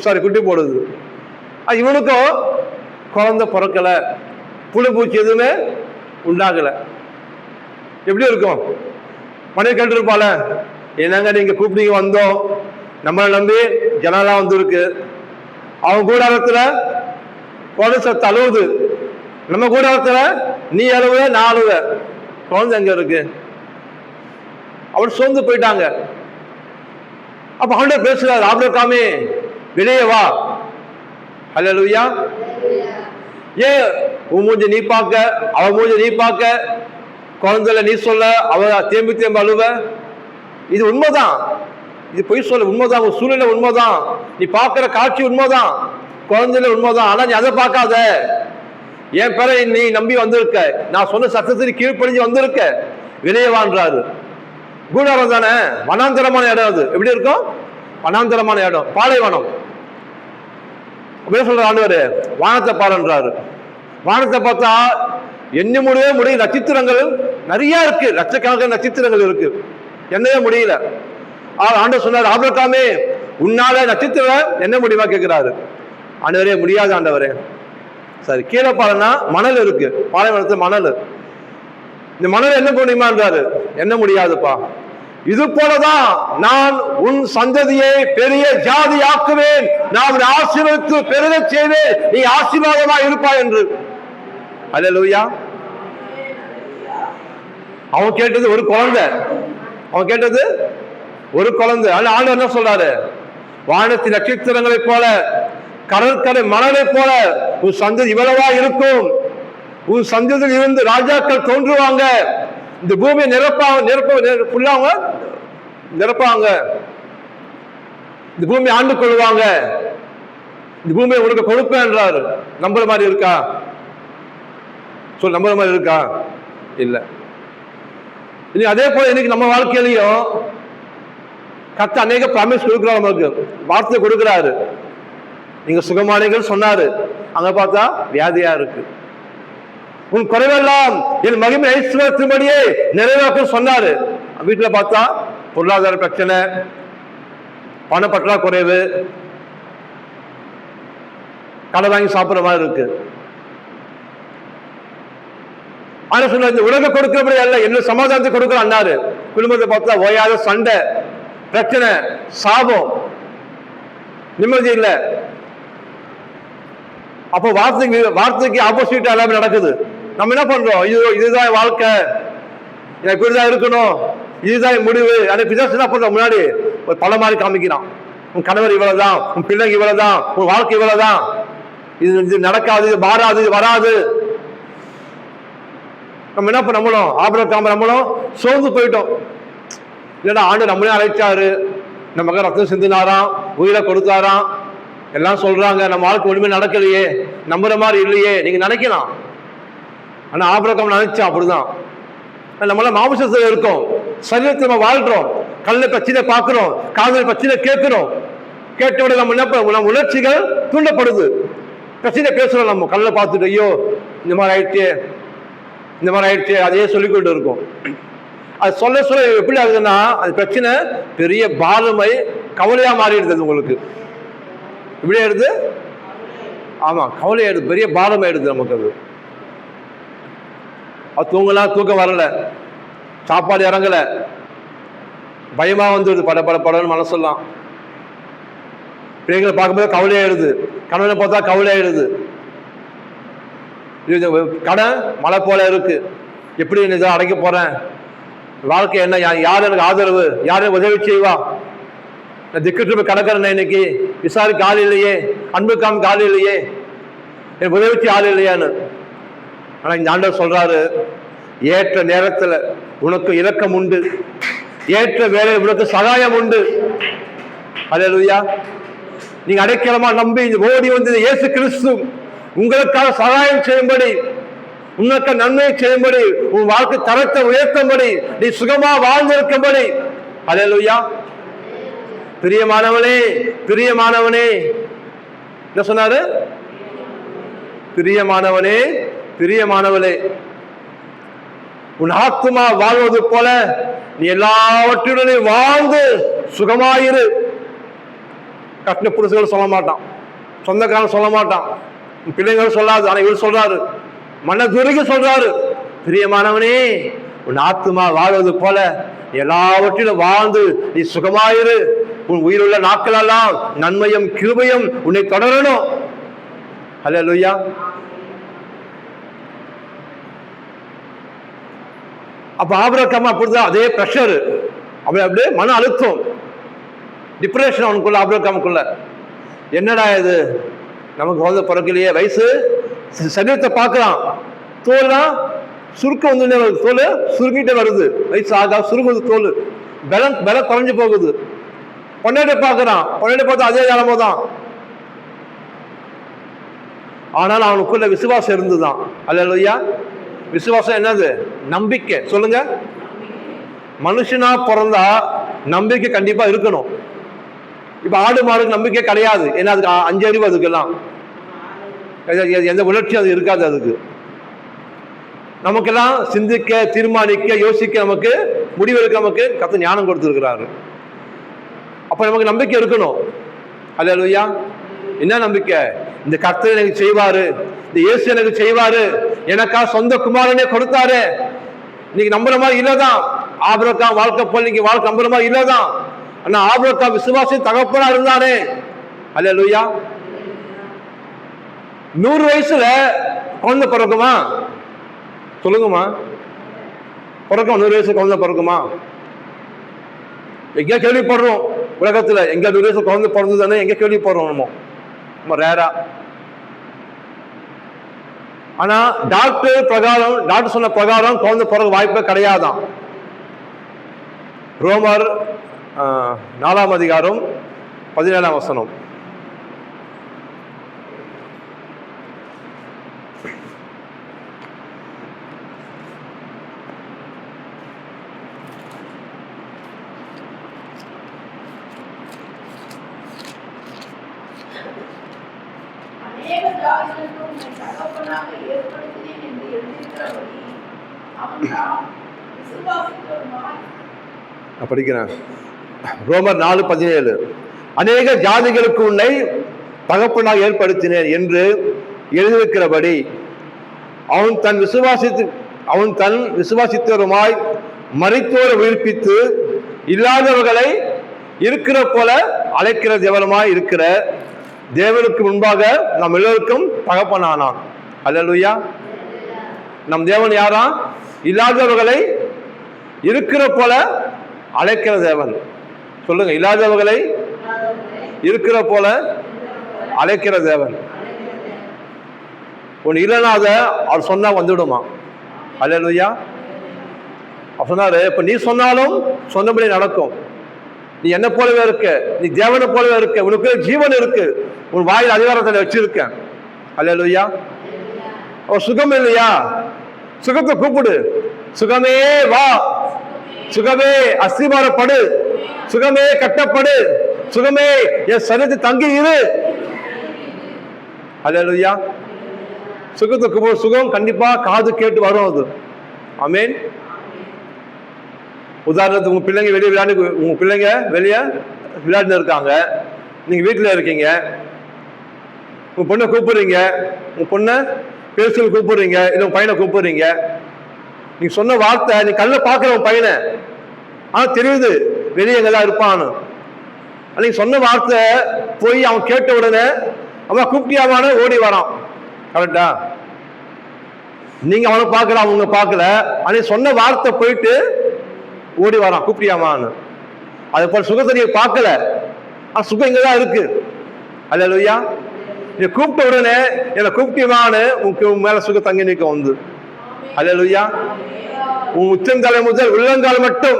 C: சாரி குட்டி போடுது. இவனுக்கும் குழந்தை பிறக்கலை, புழு பூச்சி எதுவுமே உண்டாகலை. எப்படி இருக்கும்? மனைவி கேட்டுருப்பால, என்னங்க நீங்க கூப்பிட்டீங்க வந்தோம், நம்மளை நம்பி ஜனலாம் வந்துருக்கு, அவன் கூடாரத்துல குழந்தை சத்து அழுவுது, நம்ம கூடாரத்துல நீ அழுவ நான் அழுவ, குழந்தை எங்க இருக்கு? அவள் சோர்ந்து போயிட்டாங்க. அப்ப அவன்கிட்ட பேசுறாரு, ஆபிரகாமே வெளியே வா. ஹல்லேலூயா. ஏன் உன் மூஞ்ச நீ பார்க்க, அவ மூஞ்ச நீ பார்க்க, குழந்தைல நீ சொல்ல, அவ தேம்பி தேம்பி அழுவ? இது உண்மைதான், இது பொய் சொல்ல உண்மைதான், உன் சூழ்நிலை உண்மைதான், நீ பார்க்கிற காட்சி உண்மைதான், குழந்தைல உண்மைதான். ஆனா நீ அதை பார்க்காத, என் பேரை நீ நம்பி வந்திருக்க, நான் சொன்ன சத்தத்துக்கு கீழ்ப்படிஞ்சு வந்திருக்க, வெளியே வான்றாரு. கூடாரம் தானே, வனாந்தரமான இடம். அது எப்படி இருக்கும்? வனாந்தரமான இடம், பாலைவனம். அப்படியே சொல்ற ஆண்டவர், வானத்தை பாருன்றாரு. வானத்தை பார்த்தா எண்ணி முடியவே முடியும், நட்சத்திரங்கள் நிறைய இருக்கு, லட்சக்கணக்கான நட்சத்திரங்கள் இருக்கு, என்னவே முடியல. ஆண்டவர் சொன்னார், ஆபிரகாமே உன்னால நட்சத்திரம் என்ன முடியுமா கேட்கிறாரு. ஆண்டவரே முடியாது ஆண்டவரே. சரி, கீழே பாருன்னா மணல் இருக்கு, பாலைவனத்துல மணல், இந்த மணல் என்ன முடியுமான்றாரு. என்ன முடியாதுப்பா. இது போலதான் நான் உன் சந்ததியை பெரிய ஜாதி ஆக்குவேன், நான் ஆசீர்வதித்து பெருக செய்வேன், நீ ஆசீர்வாதமா இருப்பாய் என்று. அல்லேலூயா. அவன் கேட்டது ஒரு குழந்தை, அவன் கேட்டது ஒரு குழந்தை. ஆண்டவர் என்ன சொல்றாரு, வானத்தின் நட்சத்திரங்களை போல கடற்கரை மணலை போல உன் சந்ததி இவ்வளவா இருக்கும், உன் சந்ததியில் இருந்து ராஜாக்கள் தோன்றுவாங்க, இந்த பூமியை நிரப்பாங்க, இந்த பூமியை ஆண்டு கொள்வாங்க, இந்த பூமியை உனக்கு கொடுப்பேன் என்றாரு. நம்புற மாதிரி இருக்கா? சொல், நம்புற மாதிரி இருக்கா? இல்ல. இனி அதே போல இன்னைக்கு நம்ம வாழ்க்கையிலையும் கர்த்தர் அநேக ப்ராமிஸ் கொடுக்கிறார், நமக்கு வார்த்தை கொடுக்கிறாரு. நீங்க சுகமானீர்கள் சொன்னாரு, அங்க பார்த்தா வியாதியா இருக்கு. உன் குறைவெல்லாம் என் மகிமை ஐஸ்வர்யத்தின்படியே நிறைவேற்றும் சொன்னாரு. வீட்டுல பார்த்தா பொருளாதார பிரச்சனை, பண பற்றாக்குறைவு, கடை வாங்கி சாப்பிடுற மாதிரி இருக்கு. ஆனா சொன்ன இந்த உலக கொடுக்கிறபடி அல்ல, என்ன சமாதானத்தை கொடுக்கிற அண்ணாரு. குடும்பத்தை பார்த்தா ஓயாத சண்டை, பிரச்சனை, சாபம், நிம்மதி இல்லை. அப்போ வார்த்தைக்கு ஆப்போசிட் எல்லாமே நடக்குது. நம்ம என்ன பண்றோம், இதுதான் வாழ்க்கை, எனக்கு இப்படிதான் இருக்கணும், இதுதான் முடிவு. ஆனா பிசாசு என்ன பண்றோம், முன்னாடி ஒரு பல மாதிரி காமிக்கிறான். உன் கணவர் இவ்வளவுதான், உன் பிள்ளைங்க இவ்வளவுதான், உன் வாழ்க்கை இவ்வளவுதான், இது நடக்காது, இது மாறாது, இது வராது. நம்ம என்ன பண்ண, நம்மளும் ஆபிரகாம் நம்மளும் சோர்ந்து போயிட்டோம். இல்லைன்னா ஆண்டு நம்மளே அழைச்சாரு, நமக்கு ரத்தம் சிந்தினாராம், உயிரை கொடுத்தாராம், எல்லாம் சொல்றாங்க, நம்ம வாழ்க்கை ஒண்ணுமே நடக்கலையே, நம்புற மாதிரி இல்லையே நீங்க நினைக்கலாம். ஆனா ஆபிரகாம் நினைச்சா அப்படிதான். நம்மளாம் மாமிசத்துல இருக்கோம், சரீரத்தில் நம்ம வாழ்றோம், கல்ல பிரச்சனை பார்க்கிறோம், காதல் பிரச்சனை கேட்கிறோம், கேட்டோட நம்ம நம்ம உணர்ச்சிகள் தூண்டப்படுது, பிரச்சனை பேசுறோம். நம்ம கல்ல பார்த்துட்டு ஐயோ இந்த மாதிரி ஆயிடுச்சு, இந்த மாதிரி ஆயிடுச்சு, அதையே சொல்லிக்கொண்டு இருக்கும். அது சொல்ல சொல்ல எப்படி ஆகுதுன்னா, அது பிரச்சனை பெரிய பாரமை கவலையா மாறிடுது. உங்களுக்கு இப்படி ஆயிடுது. ஆமா, கவலை ஆயிடுது, பெரிய பாரம் ஆயிடுது நமக்கு. அது தூங்கலாம், தூக்கம் வரல, சாப்பாடு இறங்கல, பயமா வந்துடுது, படன்னு மனசெல்லாம். பிள்ளைங்களை பார்க்கும்போது கவலையாயிடுது, கணவனை பார்த்தா கவலையாயிடுது. கடன் மழை போல இருக்கு, எப்படி இதை அடைக்க போறேன், வாழ்க்கை என்ன, யார் எனக்கு ஆதரவு, யாரும் உதவி செய்வா, நான் திக்கிட்டு கிடக்கிறேன், இன்னைக்கு விசாரிக்க ஆள் இல்லையே, அன்புக்காம ஆள் இல்லையே, எனக்கு உதவிச்சு ஆள் இல்லையான்னு. ஆனா இந்த ஆண்டவர் சொல்றாரு, ஏற்ற நேரத்துல உனக்கு இரக்கம் உண்டு, ஏற்ற வேளையில் உனக்கு சகாயம் உண்டு. அல்லேலூயா. நீங்க அடைக்கலமா நம்பி ஓடி வந்தது இயேசு கிறிஸ்து உங்களுக்காக சகாயம் செய்யும்படி, உனக்கு நன்மை செய்யும்படி, உன் வாழ்க்கை தரத்தை உயர்த்தும்படி, நீ சுகமா வாழ்ந்திருக்கும்படி. அல்லேலூயா. பிரியமானவனே, பிரியமானவனே, என்ன சொன்னாரு? பிரியமானவனே, பிரியமானவளே, உன் ஆத்துமா வாழ்வது போல நீ எல்லாவற்றுடனும் வாழ்ந்து சுகமாயிரு. கட்டின புருஷர்கள் சொல்ல மாட்டான், சொந்தக்காரன் சொல்ல மாட்டான், பிள்ளைங்களும் சொல்லாது, ஆனா இவர் சொல்றாரு, மனதுருகி சொல்றாரு, பிரியமானவனே, உன் ஆத்துமா வாழ்வது போல எல்லாவற்றிலும் வாழ்ந்து நீ சுகமாயிரு. உன் உயிருள்ள நாட்களெல்லாம் நன்மையும் கிருபையும் உன்னை தொடரணும். ஹல்லேலூயா. அப்ப ஆபிரகாம் அப்படிதான், அதே பிரஷர், அப்படியே மன அழுத்தம், டிப்ரெஷன் அவனுக்குள்ள, ஆபிரகாமுக்குள்ள. என்னடா இது, நமக்கு குழந்தை பிறக்கலையே, வயசு, சரீரத்தை பார்க்கலாம், தோல்லாம் சுருக்கம் வந்து தோல் சுருங்கிட்டே வருது, வயசு ஆகா சுருங்குது, தோல் பலம் குறைஞ்சு போகுது. பொன்னாடி பார்க்கறான், பொன்னாடி பார்த்தா அதே நிலமோ தான். ஆனால் அவனுக்குள்ள விசுவாசம் இருந்துதான். அல்லேலூயா. விசுவாசம் என்னது? நம்பிக்கை. சொல்லுங்க. மனுஷனா பிறந்தா நம்பிக்கை கண்டிப்பா இருக்கணும். இப்ப ஆடு மாடுக்கு நம்பிக்கை கிடையாது, ஏன்னா அதுக்கு 5 அறிவு, அதுக்கெல்லாம் எந்த உணர்ச்சி அது இருக்காது. அதுக்கு நமக்கெல்லாம் சிந்திக்க, தீர்மானிக்க, யோசிக்க, நமக்கு முடிவெடுக்க நமக்கு கர்த்தர் ஞானம் கொடுத்திருக்கிறாரு. அப்ப நமக்கு நம்பிக்கை இருக்கணும். அல்லேலூயா. என்ன நம்பிக்கை? இந்த கர்த்தர் எனக்கு செய்வாரு, இந்த இயேசு எனக்கு செய்வாரு, எனக்கா சொந்த குமாரனே கொடுத்தாரு. இன்னைக்கு நம்புற மாதிரி இல்லதான் ஆபிரகாம் வாழ்க்கை போல, இன்னைக்கு வாழ்க்கை நம்புற மாதிரி இல்லதான். ஆனா ஆபிரகாம் விசுவாசி தகப்பனா இருந்தானே. அல்லேலூயா. 100 வயசுல குழந்தை பிறக்குமா? சொல்லுங்கம்மா, பிறக்கும்? 100 வயசு குழந்தை பிறக்குமா? எங்க கேள்விப்படுறோம் உலகத்துல, எங்க 100 வயசு குழந்தை பிறந்ததுன்னு எங்க கேள்விப்படுறோம் நம்ம ரேரா. ஆனா டாக்டர் சொன்ன பிரகாரம் குழந்தை பிறகு வாய்ப்பே கிடையாதான். ரோமர் 4ஆம் அதிகாரம் 17ஆம் வசனம். படிக்கிறேன். ரோமர் 4:17. அநேக ஜாதிகளுக்கு உன்னை தகப்பனாக ஏற்படுத்தினேன் என்று எழுதியிருக்கிறபடி அவன் தன் விசுவாசித்தவருமாய் மரித்தோரை உயிர்ப்பித்து இல்லாதவர்களை இருக்கிற போல அழைக்கிற தேவனுமாய் இருக்கிற தேவனுக்கு முன்பாக நாம் எல்லோருக்கும் தகப்பனானான். அல்லேலூயா. நம் தேவன் யாரா? இல்லாதவர்களை இருக்கிற போல அழைக்கிற தேவன். சொல்லுங்க. இல்லாதவர்களை இருக்கிற போல அழைக்கிற தேவன். ஒன்று இல்லைன்னா அதை அவர் சொன்னா வந்துவிடுமா? அல்லேலூயா. அவர் சொன்னாரு, இப்ப நீ சொன்னாலும் சொன்னபடி நடக்கும். நீ என்ன போலவே இருக்க, நீ தேவனை போலவே இருக்க, உனக்கு ஜீவன் இருக்கு, உன் வாயில் அதிகாரத்தில் வச்சிருக்கேன். அல்லேலூயா. அவர் சுகம் இல்லையா? சுகத்தை கூப்பிடு. சுகமே வா, சுகமே அஸ்திபாரப்படு, சுகமே கட்டப்படு, சுகமே என் சரீரத்தை தங்கி இரு. அல்லேலூயா. சுகத்தை கூப்பிடு. சுகம் கண்டிப்பா காது கேட்டு வரும். அது ஆமென். உதாரணத்துக்கு உங்க பிள்ளைங்க வெளியே விளையாண்டு இருக்காங்க, நீங்க வீட்டில் இருக்கீங்க, உங்க பொண்ணை கூப்பிடுறீங்க, உங்க பொண்ணை பேசுறது கூப்பிடுறீங்க, இல்லை உங்க பையனை கூப்பிடுறீங்க. நீங்க சொன்ன வார்த்தை, நீ கல்ல பாக்குற உன் பையனை, ஆனா தெரியுது வெளியே எங்கதான் இருப்பான்னு. நீங்க சொன்ன வார்த்தை போய் அவன் கேட்ட உடனே அவன் கூப்பிட்டியாமான ஓடி வரான். கரெக்டா? நீங்க அவனை பார்க்கல, அவங்க பார்க்கல, ஆனா சொன்ன வார்த்தை போயிட்டு ஓடி வரான் கூப்பிட்டியாமான்னு. அது போல சுகத்தை நீங்க பார்க்கல, ஆனா சுகம் இங்கதான் இருக்கு. அல்லேலூயா. நீ கூப்பிட்ட உடனே என்னை கூப்பிட்டியமான்னு உன் மேல சுகம் தங்கி நிற்க வந்து. அல்லேலூயா. உன் உச்சந்தலை முதல் உள்ளங்கால் மட்டும்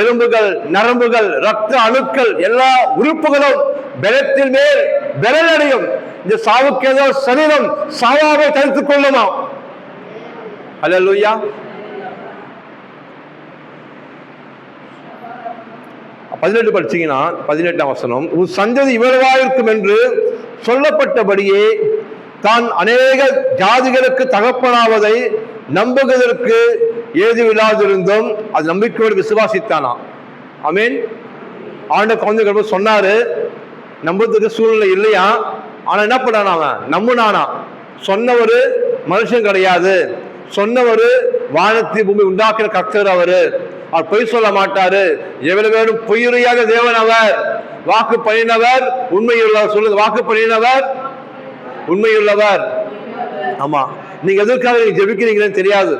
C: எலும்புகள், நரம்புகள், ரத்த அணுக்கள், எல்லா உறுப்புகளும் பலத்தின் மேல் பலனடையும். இந்த சாவுக்கு ஏதோ சரீரம் சாவாவை தடுத்துக் கொள்ளுமா? அல்லேலூயா. 18 படிச்சீங்கன்னா 18ஆம் வசனம், உன் சந்ததி இவ்வளவா இருக்கும் என்று சொல்லப்பட்டபடியே தான் அநேக ஜாதிகளுக்கு தகப்பனாவதை நம்புவதற்கு ஏதுவில்லாதிருந்தும் அது நம்பிக்கையோடு விசுவாசித்தானா. ஆமென். ஆண்டவர் குழந்தைகள் சொன்னாரு, நம்புறதுக்கு சூழ்நிலை இல்லையா, ஆனா என்ன பண்ணானா? அவன் நம்புனானா. சொன்னவர் மனுஷன் கிடையாது, சொன்னவர் வானத்தை பூமி உண்டாக்கின கர்த்தர் அவரு. அவர் பொய் சொல்ல மாட்டாரு. எவ்வளவு வேணும் பொய்யுரையாத தேவன் அவர். வாக்கு பண்ணினவர் உண்மையுள்ளவர். சொல்லுது, வாக்கு பண்ணினவர் உண்மையுள்ளவர். ஆமா, நீங்க எதற்காக நீங்க ஜெபிக்கிறீங்கன்னு தெரியாது,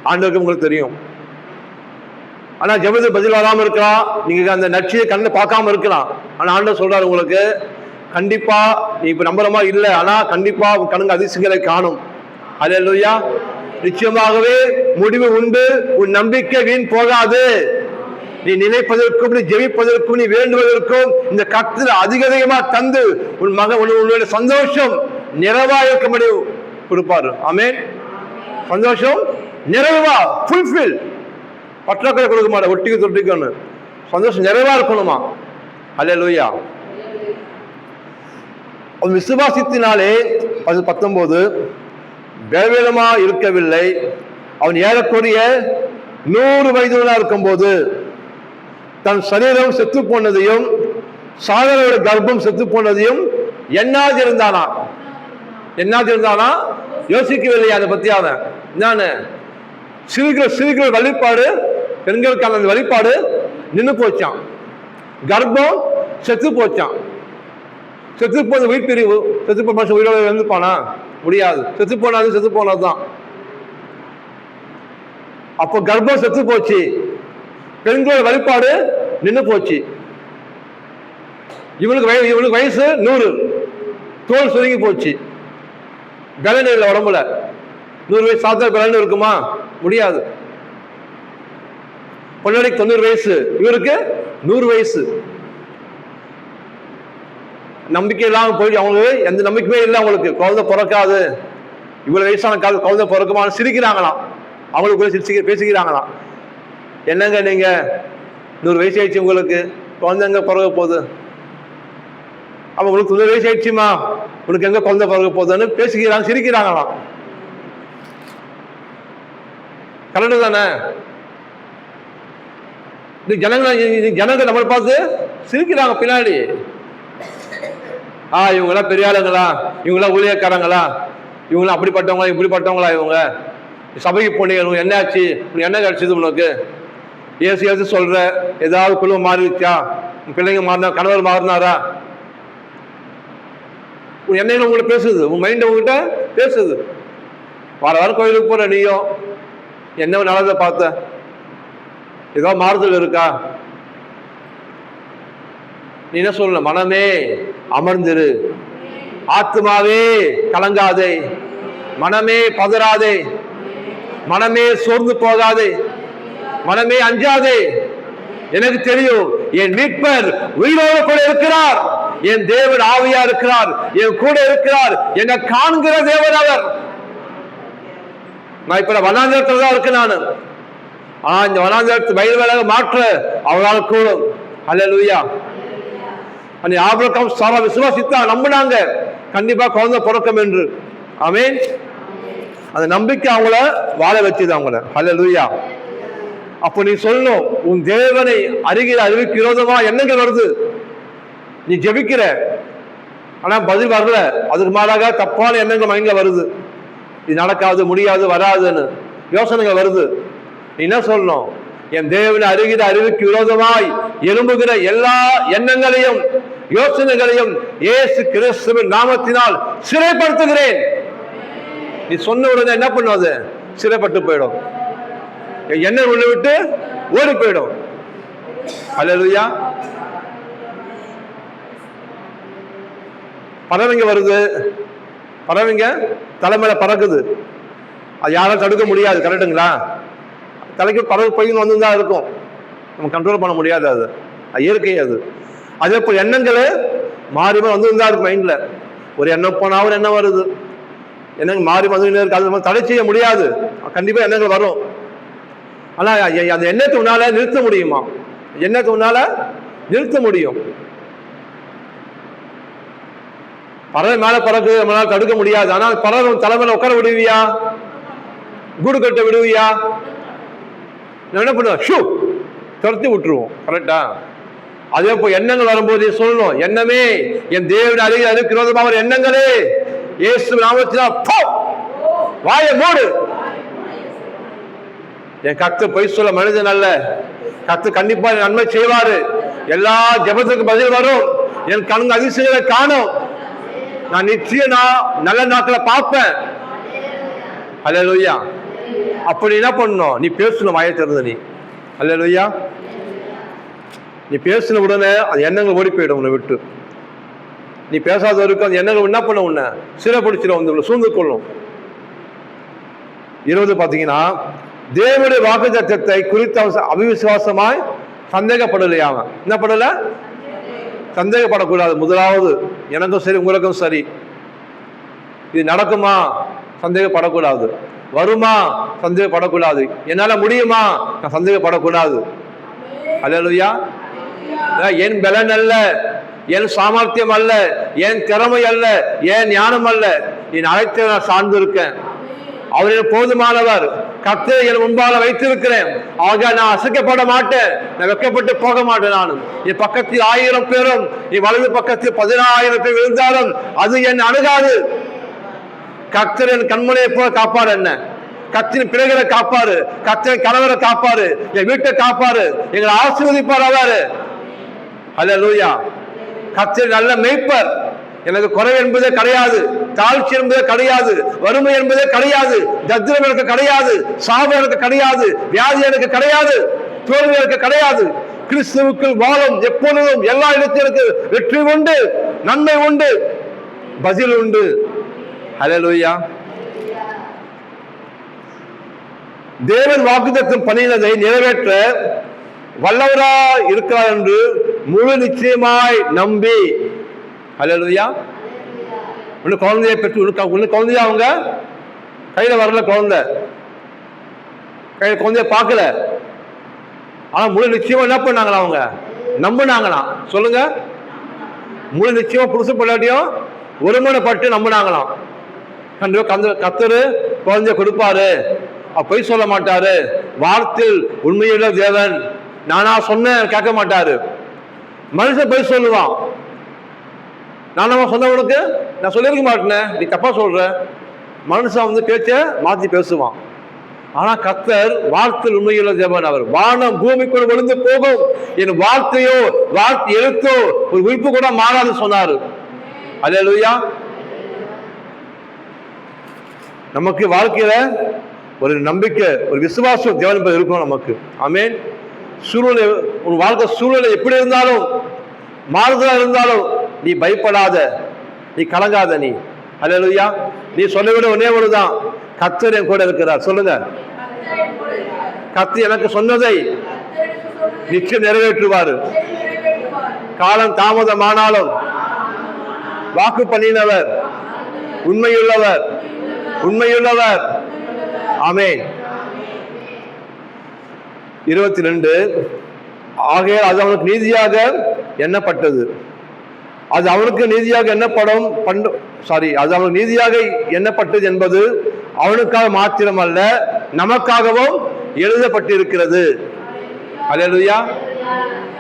C: ஆண்டவருக்கு உங்களுக்கு தெரியும். ஆனா ஜெபத்துக்கு பதில் வராம இருக்கலாம், நீங்க அந்த நட்சியை கண்ணில் பார்க்காம இருக்கலாம். ஆனா ஆண்டவர் சொல்றாரு உங்களுக்கு, கண்டிப்பா நீ இப்ப நம்புற மாதிரி இல்லை, ஆனா கண்டிப்பா கண்ணுங்க அதிசயங்களை காணும். அல்லேலூயா. நிச்சயமாகவே முடிவு உண்டு. உன் நம்பிக்கை வீண் போகாது. நீ நினைப்பதற்கும், நீ ஜெபிப்பதற்கும், நீ வேண்டுவதற்கும் இந்த கர்த்தர் அதிகமா தந்து உன் உன்னுடைய சந்தோஷம் நிறைவா இருக்கும்படி கொடுப்பாரு. ஆமென். சந்தோஷம் நிறைவா, ஃபுல்ஃபில், பற்றாக்குறை கொடுக்க மாட்டேன், ஒட்டிக்கு தொட்டிக்கன்னு. சந்தோஷம் நிறைவா இருக்கணுமா. அல்லேலூயா. அவன் விசுவாசத்தினாலே, அது 19, பலவீனமா இருக்கவில்லை. அவன் ஏறக்குறைய 100 வயதுள்ளா இருக்கும்போது தன் சரீரம் செத்து போனதையும் சாதனோட கர்ப்பம் செத்து போனதையும் என்னாதிருந்தானா யோசிக்கவில்லை. அதை பத்தி அவன் என்னன்னு சிறுகிற வழிபாடு, பெண்களுக்கான அந்த வழிபாடு நின்று போச்சான். கர்ப்பம் செத்து போச்சான். செத்து போன உயிர்பிரிவு, செத்து போன மனுஷன் உயிரோட இருந்துப்பானா? முடியாது. செத்து போனதுதான். அப்போ கர்ப்பம் செத்து போச்சு, பெண்களோட வழிபாடு நின்று போச்சு. இவனுக்கு வயசு 100, தோல் சுருங்கி போச்சு, பலன் இல்லை உடம்புல. 100 வயசு சாதாரண பலன் இருக்குமா? முடியாது. பொன்னாடிக்கு 90 வயசு, இவருக்கு 100 வயசு. நம்பிக்கை இல்லாம போயிட்டு அவங்களுக்கு எந்த நம்பிக்கையே இல்லை. அவங்களுக்கு குழந்தை பிறக்காது, இவ்வளவு வயசான கால குழந்தை பிறக்குமான்னு சிரிக்கிறாங்களாம். அவங்களுக்குள்ள பேசிக்கிறாங்களாம். என்னங்க நீங்க 100 வயசு ஆயிடுச்சு, உங்களுக்கு குழந்தைங்க பிறகு போகுது. அப்ப உங்களுக்கு 90 வயசு ஆயிடுச்சுமா, உனக்கு எங்க குழந்தை பிறகு போகுதுன்னு பேசிக்கிறாங்க, சிரிக்கிறாங்களாம். கரெக்டு தானே? ஜனங்க நம்மளை பார்த்து சிரிக்கிறாங்க பின்னாடி. இவங்கெல்லாம் பெரிய ஆளுங்களா, இவங்கெல்லாம் ஊழியக்காரங்களா, இவங்களாம் அப்படிப்பட்டவங்களா, இப்படிப்பட்டவங்களா, இவங்க சபைக்கு போனீங்க, என்ன ஆச்சு, என்ன கிடைச்சது உனக்கு? ஏசு சொல்ற, ஏதாவது குழுவம் மாறிடுச்சா? பிள்ளைங்க மாறினா, கணவர் மாறினாரா? என்ன உங்கள்கிட்ட பேசுது, உங்க மைண்ட் உங்ககிட்ட பேசுது. வாரம் கோயிலுக்கு போற நீயும் என்ன நல்லதை பார்த்த? ஏதாவது மாறுதல் இருக்கா? நீ என்ன சொல்ல? மனமே அமர்ந்திரு, ஆத்மாவே கலங்காதே, மனமே பதறாதே, மனமே சோர்ந்து போகாதே, மனமே அஞ்சாதே. எனக்கு தெரியும் என் மீட்பர் உயிரோடு கூட இருக்கிறார், என் தேவன் ஆவியா இருக்கிறார், என் கூட இருக்கிறார், என்னை காண்கிற தேவன் அவர். நான் இப்ப வனாந்தரத்துல தான் இருக்கேன் நானு. ஆனா இந்த வனாந்தரத்து வயது வேலை மாற்ற அவரால் கூடும். அல்லேலூயா. ஆபிரகாம் சாரா விசுவாசித்தா, நம்பினாங்க கண்டிப்பா குழந்தை பிறக்கும் என்று. ஆமென். அந்த நம்பிக்கை அவங்கள வாழ வச்சது அவங்கள. அல்லேலூயா. அப்ப நீ சொல்லணும், உன் தேவனை அறிகிற அறிவுக்கு விரோதமா எண்ணங்கள் வருது, நீ ஜெபிக்கிற, ஆனா பதில் வரல, அதுக்கு மாறாக தப்பான எண்ணங்கள் மைண்ட்ல வருது. இது நடக்காது, முடியாது, வராதுன்னு யோசனைகள் வருது. நீ என்ன சொல்லணும்? என் தேவனை அறிகிற அறிவுக்கு விரோதமாய் எழும்புகிற எல்லா எண்ணங்களையும் யோசனைகளையும் இயேசு கிறிஸ்துவின் நாமத்தினால் சிறைப்படுத்துகிறேன். நீ சொன்ன உடனே என்ன பண்ணுவது? சிறைப்பட்டு போயிடும், எண்ணெய் உள்ள விட்டு ஓடி போயிடும். அல்லேலூயா. பறவைங்க வருது, பறவைங்க தலைமையில பறக்குது, அது யாரும் தடுக்க முடியாது. கரெக்டுங்களா? தலைக்கு பறவை பையன் வந்துதான் இருக்கும், நம்ம கண்ட்ரோல் பண்ண முடியாது. அது இயற்கை. அது அதே போல் எண்ணங்கள் மாறி வந்துதான் இருக்கு மைண்ட்ல. ஒரு எண்ணம் போனா ஒரு எண்ணம் வருது, எண்ணங்கள் மாறி வந்து இருக்கு. அது தடை செய்ய முடியாது, கண்டிப்பா எண்ணங்கள் வரும். ஆனா அந்த எண்ணத்தை உன்னால நிறுத்த முடியுமா? எண்ணத்தை உன்னால நிறுத்த முடியும். பறவை மேல பறக்கு, நம்மளால தடுக்க முடியாது. ஆனால் பறவை தலைமையில உட்கார விடுவியா? கூடு கட்ட விடுவியா? என்ன பண்ணுவோம்? ஷூ துரத்தி விட்டுருவோம். கரெக்டா? அதே போல் எண்ணங்கள் வரும்போது சொல்லணும், எண்ணமே என் தேவன் அறிகிற அறிவுக்கு விரோதமாக எண்ணங்களே இயேசு நாமத்தினால் போ, வாயை மூடு. என் கர்த்தர் பொய் சொல்ல மனிதன் அல்ல. கர்த்தர் கண்டிப்பா நன்மை செய்வாரு. எல்லா ஜெபத்துக்கு பதில் வரும். என் கண் அதிசயங்களை காணும். நான் நிச்சயம் நல்ல நாட்களை பார்ப்பேன். அல்லேலூயா. அப்படி என்ன பண்ணணும்? நீ பேசணும், வாயை திறந்து. நீ அல்லேலூயா. நீ பேசின உடனே அந்த எண்ணங்கள் ஓடி போயிடும் உன்னை விட்டு. நீ பேசாத வரைக்கும் அந்த எண்ணங்கள் என்ன பண்ண உன்னை சிறைப்பிடிச்சிடும், வந்து சூழ்ந்து கொள்ளும். 20 பார்த்தீங்கன்னா, தேவனுடைய வாக்குத்தத்தத்தை குறித்த அவிசுவாசமாய் சந்தேகப்படலையாம. என்ன படல? சந்தேகப்படக்கூடாது. முதலாவது எனக்கும் சரி உங்களுக்கும் சரி, இது நடக்குமா? சந்தேகப்படக்கூடாது. வருமா? சந்தேகப்படக்கூடாது. என்னால முடியுமா? நான் சந்தேகப்படக்கூடாது. அல்லேலூயா. என் பலன் அல்ல, என் சாமர்த்தியம் அல்ல, என் திறமை அல்ல, என் ஞானம் அல்ல, என் அழைத்த நான் சார்ந்து இருக்கேன். அவரின் போதுமானவர். கர்த்தரை என் முன்பாக வைத்திருக்கிறேன். ஆக நான் அசைக்கப்பட மாட்டேன், நான் வெட்கப்பட்டு போக மாட்டேன். நானும் என் பக்கத்தில் 1000 பேரும் என் வலது பக்கத்தில் 10000 பேர் விழுந்தாலும் அது என் அணுகாது. கர்த்தர் என் கண்மணியை போல காப்பாரு. என்ன கர்த்தரின் பிள்ளைகளை காப்பாரு, கர்த்தரின் கணவரை காப்பாரு, என் வீட்டை காப்பாரு, எங்களை ஆசீர்வதிப்பார் அவரு. அல்லேலூயா. கர்த்தர் நல்ல மேய்ப்பர். எனக்கு குறை என்பதே கிடையாது, தாழ்ச்சி என்பதே கிடையாது, வறுமை என்பதே கிடையாது, தத்திரம் எனக்கு கிடையாது, சாபம் எனக்கு கிடையாது, வியாதி எனக்கு கிடையாது, தோல்வி எனக்கு கிடையாது. கிறிஸ்துவுக்குள் வாழும் எப்பொழுதும் எல்லா இடத்திற்கு வெற்றி உண்டு, நன்மை உண்டு, பதில் உண்டு. அல்லேலூயா. தேவன் வாக்குத்தத்தம் பண்ணினதை நிறைவேற்ற வல்லவரா இருக்கிறார் என்று முழு நிச்சயமாய் நம்பி. அல்லேலூயா. ஒண்ணு குழந்தையை பெற்று ஒண்ணு குழந்தைய அவங்க கையில வரல, குழந்தை கையில குழந்தைய பார்க்கல. ஆனா முழு நிச்சயமா என்ன பண்ணாங்களா? அவங்க நம்பினாங்களாம். சொல்லுங்க. முழு நிச்சயமா புருஷ பொண்டாட்டியும் ஒருமனப்பட்டு நம்பினாங்களாம். கர்த்தர் குழந்தைய கொடுப்பாரு, பொய் சொல்ல மாட்டாரு, வார்த்தையில் உண்மையுள்ள தேவன், நானா சொன்ன கேட்க மாட்டாரு. மனுஷன் பொய் சொல்லுவான். நானா சொன்னவனுக்கு நான் சொல்லியிருக்க மாட்டேன், நீ தப்பா சொல்ற. மனுஷன் வந்து பேச்ச மாத்தி பேசுவான். ஆனா கர்த்தர் வார்த்தையில் உண்மையுள்ள தேவன். அவர் வானம் பூமிக்குள் விழுந்து போகும், என் வார்த்தையோ வார்த்தை எழுத்தோ ஒரு விருப்பு கூட மாறாது சொன்னாரு. அல்லேலூயா. நமக்கு வாழ்க்கையில ஒரு நம்பிக்கை, ஒரு விசுவாசம் தேவன் இருக்கும் நமக்கு. ஆமென். சூழ்நிலை, உன் வாழ்க்கை சூழ்நிலை எப்படி இருந்தாலும், மாறுதலா இருந்தாலும் நீ பயப்படாத, நீ கலங்காத. நீ அல்லேலூயா. நீ சொல்ல விட ஒன்னே ஒண்ணுதான், கர்த்தர் என் கூட இருக்கிறார். சொல்லுங்க. கர்த்தர் எனக்கு சொன்னதை நிச்சயம் நிறைவேற்றுவாரு. காலம் தாமதமானாலும் வாக்கு பண்ணினவர் உண்மையுள்ளவர், உண்மையுள்ளவர். ஆமென். 22 ஆகையால் அது அவனுக்கு நீதியாக எண்ணப்பட்டது. அது அவனுக்கு நீதியாக எண்ணப்படும் அது அவனுக்கு நீதியாக எண்ணப்பட்டது என்பது அவனுக்காக மாத்திரமல்ல, நமக்காகவும் எழுதப்பட்டிருக்கிறது. அல்லேலூயா.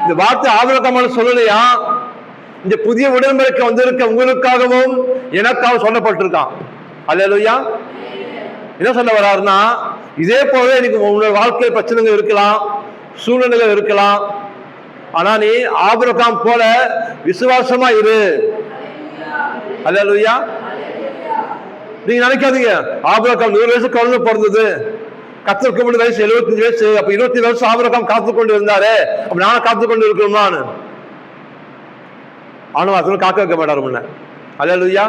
C: இந்த வார்த்தை ஆபிரகாம் சொல்லலையா? இந்த புதிய உடன்படிக்கை வந்திருக்க உங்களுக்காகவும் எனக்காக சொல்லப்பட்டிருக்கான். அல்லேலூயா. என்ன சொல்ல வர்றாருன்னா, இதே போல எனக்கு உன்னோட வாழ்க்கை பிரச்சனைகள் இருக்கலாம், சூழ்நிலைகள் இருக்கலாம். ஆனா நீ ஆபிரகாம் போல விசுவாசமா இரு. அல்லேலூயா. நீங்க நினைக்காதீங்க, ஆபிரகாம் 100 வயசு குழந்தை பிறந்தது, கர்த்தருக்கு முன்னாடி வயசு 75 வயசு, அப்ப 20 வருஷம் ஆபிரகாம் காத்து கொண்டு இருந்தாரு, அப்ப நானும் காத்து கொண்டு இருக்கணும். நானு ஆனா அதனால காக்க வைக்க மாட்டாரு முன்ன. அல்லேலூயா.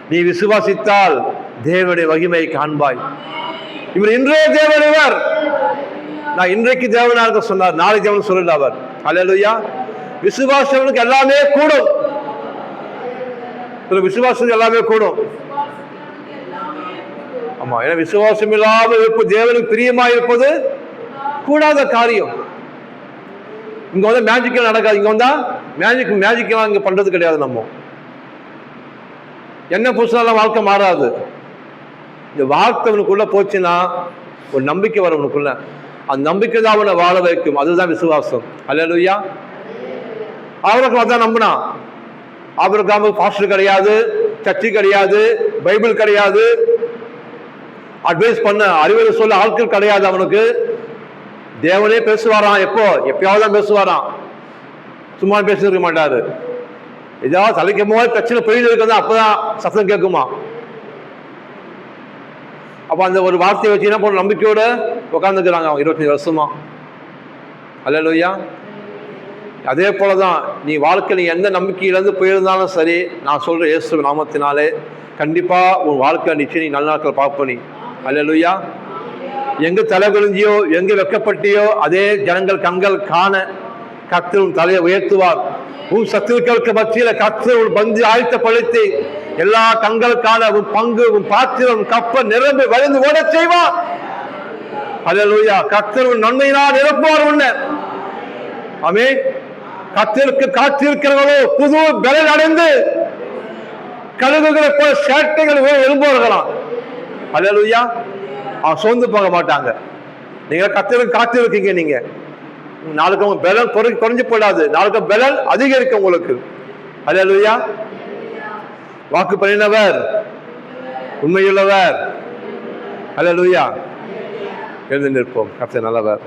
C: நீ விசுவாசித்தால் தேவனுடைய மகிமையை காண்பாய். இவர் இன்றைய தேவன். இவர் நான் இன்றைக்கு தேவனாக சொன்னார், நாளைக்கு தேவன் சொல்லல அவர். அல்லேலூயா. விசுவாசனுக்கு எல்லாமே கூடும். விசுவாசம் எல்லாமே கூடும். ஆமா, ஏன்னா விசுவாசம் இல்லாமல் இருப்பது, தேவனுக்கு பிரியமா இருப்பது கூடாத காரியம். இங்க வந்து மேஜிக் நடக்காது. இங்க வந்தா மேஜிக் இங்க பண்றது கிடையாது. நம்ம என்ன புதுசாலாம் வாழ்க்கை மாறாது. இந்த வாழ்க்கை அவனுக்குள்ள போச்சுன்னா ஒரு நம்பிக்கை வரும் அவனுக்குள்ள. அந்த நம்பிக்கை தான் அவனை வாழ வைக்கும். அதுதான் விசுவாசம். அல்லேலூயா. ஆபிரகாம் அதான் நம்பினான். ஆபிரகாமுக்கு பாஸ்டர் கிடையாது, சர்ச்சை கிடையாது, பைபிள் கிடையாது, அட்வைஸ் பண்ண அறிவுரை சொல்ல ஆட்கள் கிடையாது. அவனுக்கு தேவனே பேசுவாராம். எப்பயாவது தான் பேசுவாராம், சும்மா பேசிருக்க மாட்டாரு. ஏதாவது தலைக்கும் போது பிரச்சனை போயிட்டு இருக்கிறதா அப்பதான் சத்தம் கேட்குமா. அப்ப அந்த ஒரு வார்த்தையை வச்சுன்னா போன நம்பிக்கையோட உட்காந்துக்கிறாங்க அவங்க 25 வருஷமா. அல்லேலூயா. அதே போலதான் நீ வாழ்க்கையில் எந்த நம்பிக்கையிலேருந்து போயிருந்தாலும் சரி, நான் சொல்ற இயேசு நாமத்தினாலே கண்டிப்பா உன் வாழ்க்கை நிச்சயம் நீ நல்ல நாட்கள் பார்ப்ப நீ. அல்லேலூயா. எங்க தலை குனிஞ்சியோ எங்க வெக்கப்பட்டியோ அதே ஜனங்கள் கண்கள் காண கர்த்தர் உன் தலையை உயர்த்துவார். உன் சத்துருக்களுக்கு மத்தியில கர்த்தர் உன் பந்து ஆயத்தப்படுத்தி எல்லா கண்களுக்கான உன் பங்கு, உன் பாத்திரம், கப்பல் நிரம்பி வழிந்து ஓட செய்வார். அல்லேலூயா. கர்த்தர் உன் நன்மையினால் நிரப்புவார் உன்னை. ஆமென். கர்த்தருக்கு காத்திருக்கிறவர்களோ புது பலன் அடைந்து கழுகுகளை போல சேட்டைகள் எழும்புவார்களாம். அல்லேலூயா. அவன் சோர்ந்து போக மாட்டாங்க. நீங்க கர்த்தருக்கு காத்திருக்கீங்க. நீங்க நாளுக்கு உங்க பலன் குறைஞ்சு போடாது, நாளுக்கு பலன் அதிகரிக்கும் உங்களுக்கு. அல்லேலூயா. வாக்கு பண்ணினவர் உண்மையுள்ளவர். அல்லேலூயா. எழுந்து நிற்போம். கர்த்தர் நல்லவர்.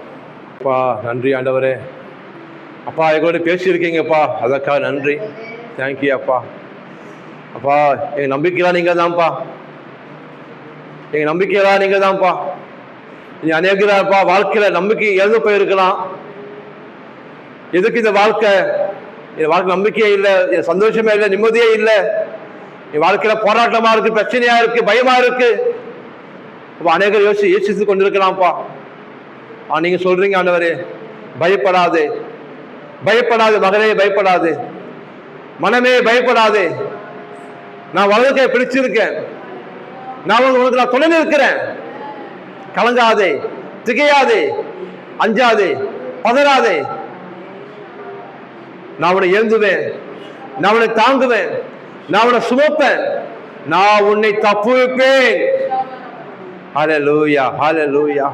C: அப்பா நன்றி ஆண்டவரே. அப்பா எங்களோட பேசியிருக்கீங்கப்பா, அதற்காக நன்றி. தேங்க்யூ அப்பா. அப்பா எங்க நம்பிக்கையெல்லாம் நீங்க தான்ப்பா, எங்க நம்பிக்கையெல்லாம் நீங்க தான்ப்பா. நீ அநேகப்பா வாழ்க்கையில நம்பிக்கை இழந்து போயிருக்கலாம். எதுக்கு இந்த வாழ்க்கை? என் வாழ்க்கை நம்பிக்கையே இல்லை, என் சந்தோஷமே இல்லை, நிம்மதியே இல்லை. என் வாழ்க்கையில போராட்டமா இருக்கு, பிரச்சனையா இருக்கு, பயமா இருக்கு. அப்ப அநேகர் யோசித்து கொண்டிருக்கலாம்ப்பா. நீங்க சொல்றீங்க ஆண்டவரே, பயப்படாதே, பயப்படாது மகனே, பயப்படாது மனமே, பயப்படாதே. நான் வலதுக்கை பிடிச்சிருக்கேன், நான் உனக்கு நான் துணை இருக்கிறேன். கலங்காதே, திகையாதே, அஞ்சாதே, பதறாதே. நான் உன்னை ஏந்துவேன், நான் உன்னை தாங்குவேன், நான் உன்னை சுமப்பேன், நான் உன்னை தப்புவிப்பேன். ஹல்லேலூயா, ஹல்லேலூயா.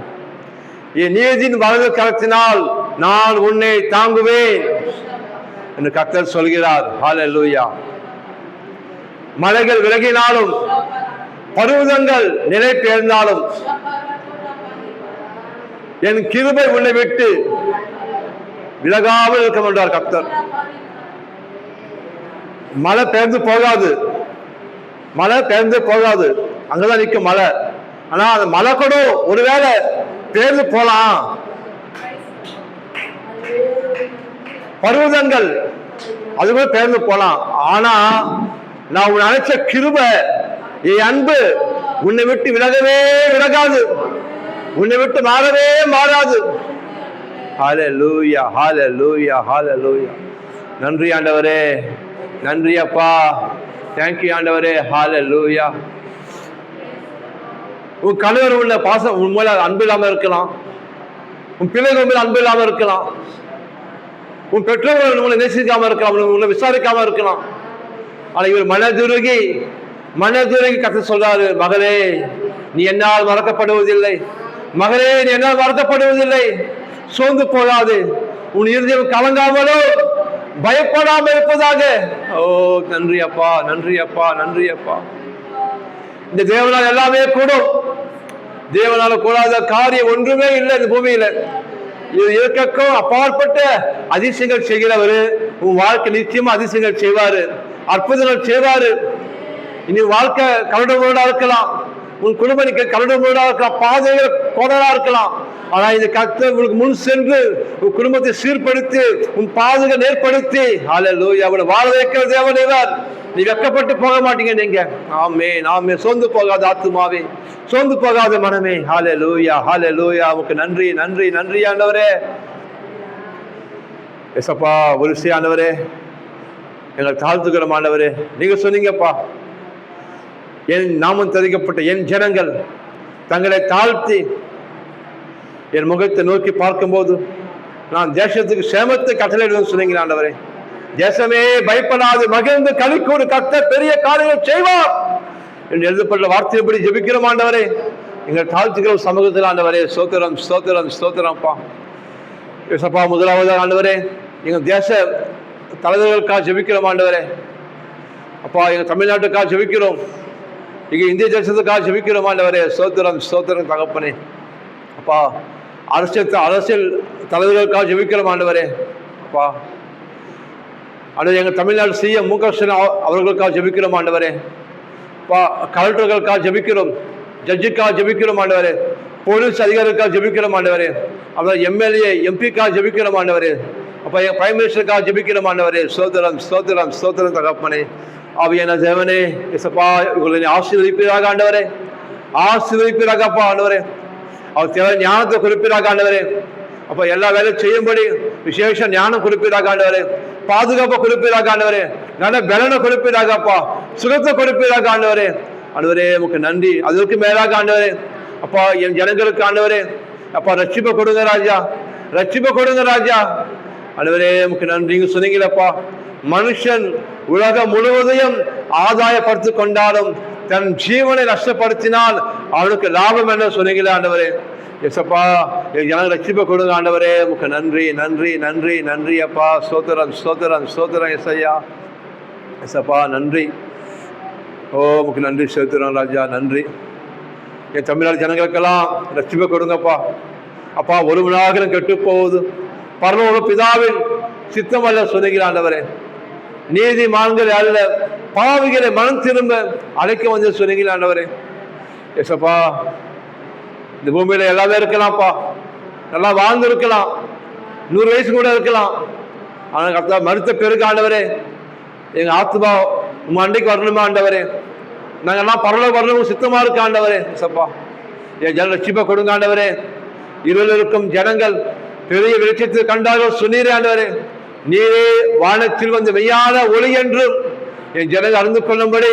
C: என் நீதியின் வலது கரத்தினால் நான் உன்னை தாங்குவேன் என்று கர்த்தர் சொல்கிறார். ஹல்லேலூயா. மலைகள் விலகினாலும் பர்வதங்கள் நிலை பெயர்ந்தாலும் என் கிருபை உன்னை விட்டு விலகாமல் இருக்க என்றார் கர்த்தர். மழை பெயர்ந்து போகாது, மழை பெயர்ந்து போகாது, அங்கதான் நிற்கும் மழை. ஆனா அந்த மழை கூட ஒருவேளை பெயர்ந்து போலாம். பர்வதங்கள் அது கூட பெயர்ந்து போலாம். ஆனா நான் உன்னை அழைச்ச கிருபை, என் அன்பு உன்னை விட்டு விலகவே விலகாது, உன்னை விட்டு மாறவே மாறாது. ஹல்லேலூயா, ஹல்லேலூயா, ஹல்லேலூயா. நன்றி ஆண்டவரே, நன்றி அப்பா. தேங்க்யூ ஆண்டவரே. ஹல்லேலூயா. உன் கணவர் உள்ள பாசம் உன் மேல அன்பு இல்லாம இருக்கலாம், உன் பிள்ளைகள் மேல அன்பு இல்லாம இருக்கலாம், உன் பெற்றோர்கள் உங்களை நேசிக்காம இருக்கலாம், உன்னை விசாரிக்காம இருக்கலாம். ஆனா இவர் மனதுருகி கர்த்தர் சொல்றாரு, மகளே நீ என்னால் மறக்கப்படுவதில்லை, மகளே நீ என்னால் மறக்கப்படுவதில்லை. சோர்ந்து போகாது, உன் இருதயம் கலங்காமலோ பயப்படாம இருப்பதாக. ஓ நன்றி அப்பா, நன்றி அப்பா, நன்றி அப்பா. இந்த தேவனால் எல்லாமே கூடும். தேவனால கூடாத காரியம் ஒன்றுமே இல்லை இந்த பூமியில. இது இருக்கக்கும் அப்பாற்பட்ட அதிசயங்கள் செய்கிறவர். உன் வாழ்க்கை நிச்சயமா அதிசயங்கள் செய்வாரு, அற்புதங்கள் செய்வாரு. இனி வாழ்க்கை கலடமோடா இருக்கலாம், உன் குடும்பம் கலடமோடா இருக்கலாம், பாதைகள் கோடலா இருக்கலாம். ஆனா இந்த கர்த்தர் உங்களுக்கு முன் சென்று உன் குடும்பத்தை சீர்படுத்தி உன் பாதைகளை நேர்படுத்தி ஹல்லேலூயா அவளை வாழ வைக்கிற தேவன் இவர். நீ வெக்கப்பட்டு போக மாட்டீங்க நீங்க. ஆமென், ஆமென். சோர்ந்து போகாத ஆத்துமாவே, சோர்ந்து போகாத மனமே. ஹல்லேலூயா, ஹல்லேலூயா. உமக்கு நன்றி, நன்றி, நன்றி ஆண்டவரே. ஏசப்பா ஒரு விஷயம் ஆண்டவரே, எங்களை தாழ்த்துக்கிறோம் ஆண்டவரே. நீங்க சொன்னீங்கப்பா, என் நாமம் தெரிவிக்கப்பட்ட என் ஜனங்கள் தங்களை தாழ்த்தி என் முகத்தை நோக்கி பார்க்கும்போது நான் தேசத்துக்கு சேமத்தை கட்டளையிடுவேன் சொன்னீங்க ஆண்டவரே. தேசமே பயப்படாது, மகிழ்ந்து களிக்கூடு, கர்த்தர் பெரிய காரியங்கள் செய்வார் என்று எழுதப்பட்ட வார்த்தையபடி ஜெபிக்கிறோம் ஆண்டவரே. எங்கள் தாழ்த்துக்கிற சமூகத்தில் ஆண்டவரே ஸ்தோத்திரம், ஸ்தோத்திரம், ஸ்தோத்திரம்ப்பா. ஏசப்பா முதலாவது ஆண்டவரே எங்கள் தேச தலைவர்களுக்காக ஜெபிக்கிறோம் ஆண்டவரே. அப்பா எங்கள் தமிழ்நாட்டுக்காக ஜெபிக்கிறோம், இங்கே இந்திய தேசத்துக்காக ஜெபிக்கிறோம் ஆண்டவரே. ஸ்தோத்திரம் ஸ்தோத்திரம் தகப்பனே. அப்பா அரசியல் தலைவர்களுக்காக ஜெபிக்கிறோம் ஆண்டவரே. அப்பா ஆண்டவரே எங்கள் தமிழ்நாடு சிஎம் மு க ஸ்டாலின் அவர்களுக்காக ஜெபிக்கிறோம் ஆண்டவரே. அப்பா கலெக்டர்களுக்காக ஜெபிக்கிறோம், ஜட்ஜுக்காக ஜெபிக்கிறோம் ஆண்டவரே, போலீஸ் அதிகாரிகளுக்காக ஜெபிக்கிறோம் ஆண்டவரே, அப்புறம் எம்எல்ஏ எம்பிக்காக ஜெபிக்கிறோம் ஆண்டவரே. அப்போ என் பிரைம் மினிஸ்டருக்காக ஜெபிக்கிறோம் ஆண்டவரே. ஸ்தோத்திரம் ஸ்தோத்திரம் ஸ்தோத்திரம் தகப்பனே. ஆவியான தேவனே இயேசுப்பா, இவர்களை ஆசீர்வதிப்பீராக ஆண்டவரே, ஆசீர்வதிப்பீராக அப்பா ஆண்டவரே. அவர் தேவை ஞானத்தை குறிப்பீராக ஆண்டவரே. அப்போ எல்லா வேலையும் செய்யும்படி விசேஷ ஞானம் குறிப்பீராக ஆண்டவரே, பாதுகாப்பை குறிப்பீராக ஆண்டவரே, நல்ல பலனை குறிப்பீராக அப்பா, சுகத்தை குறிப்பீராக ஆண்டவரே. ஆண்டவரே உமக்கு நன்றி. அதற்கு மேலாக ஆண்டவரே அப்பா என் ஜனங்களுக்கு ஆண்டவரே அப்பா ரட்சிப்பை கொடுங்க ராஜா, ரட்சிப்பை கொடுங்க ராஜா. ஆண்டவரே உமக்கு நன்றிங்க சொன்னீங்களப்பா, மனுஷன் உலகம் முழுவதையும் ஆதாயப்படுத்தி கொண்டாலும் தன் ஜீவனை நஷ்டப்படுத்தினால் அவனுக்கு லாபம் என்ன சொன்னீங்களே ஆண்டவரே. எஸ்அப்பா என் ஜன ரட்சிப்பை கொடுங்க ஆண்டவரே. உமக்கு நன்றி நன்றி நன்றி நன்றி அப்பா. ஸ்தோத்திரம் ஸ்தோத்திரம் ஸ்தோத்திரம் எஸ்ஐயா. எஸ்அப்பா நன்றி. ஓ உமக்கு நன்றி ஸ்தோத்திரம் ராஜா, நன்றி. என் தமிழ்நாடு ஜனங்களுக்கெல்லாம் ரட்சிப்பை கொடுங்கப்பா. அப்பா ஒரு மணாகிரம் கெட்டு போகுது, பரலோக பிதாவின் சித்தம் அல்ல சொன்னீங்களா ஆண்டவரே. நீதிமான்கள் அல்ல பாவிகளை மனம் திரும்ப அழைக்க வந்து சொன்னீங்களா ஆண்டவரே. எஸ்அப்பா இந்த பூமியில எல்லாமே இருக்கலாம்ப்பா, நல்லா வாழ்ந்து இருக்கலாம், 100 வயசு கூட இருக்கலாம். ஆனால் கர்த்தா மறுத்த பிறகு ஆண்டவரே எங்க ஆத்மா உங்க அண்டைக்கு வரணுமா ஆண்டவரே, நாங்கெல்லாம் பரலோகம் வரணும் சித்தமா இருக்க ஆண்டவரே. எஸ்அப்பா என் ஜன ரட்சிப்பை கொடுங்க ஆண்டவரே. இருளில் இருக்கும் ஜனங்கள் பெரிய வெளிச்சத்தை கண்டார்கள் சொன்னீரே ஆண்டவரே. நீரே வானத்தில் வந்து மெய்யான ஒளி என்றும் என் ஜனங்கள் அறிந்து கொள்ளும்படி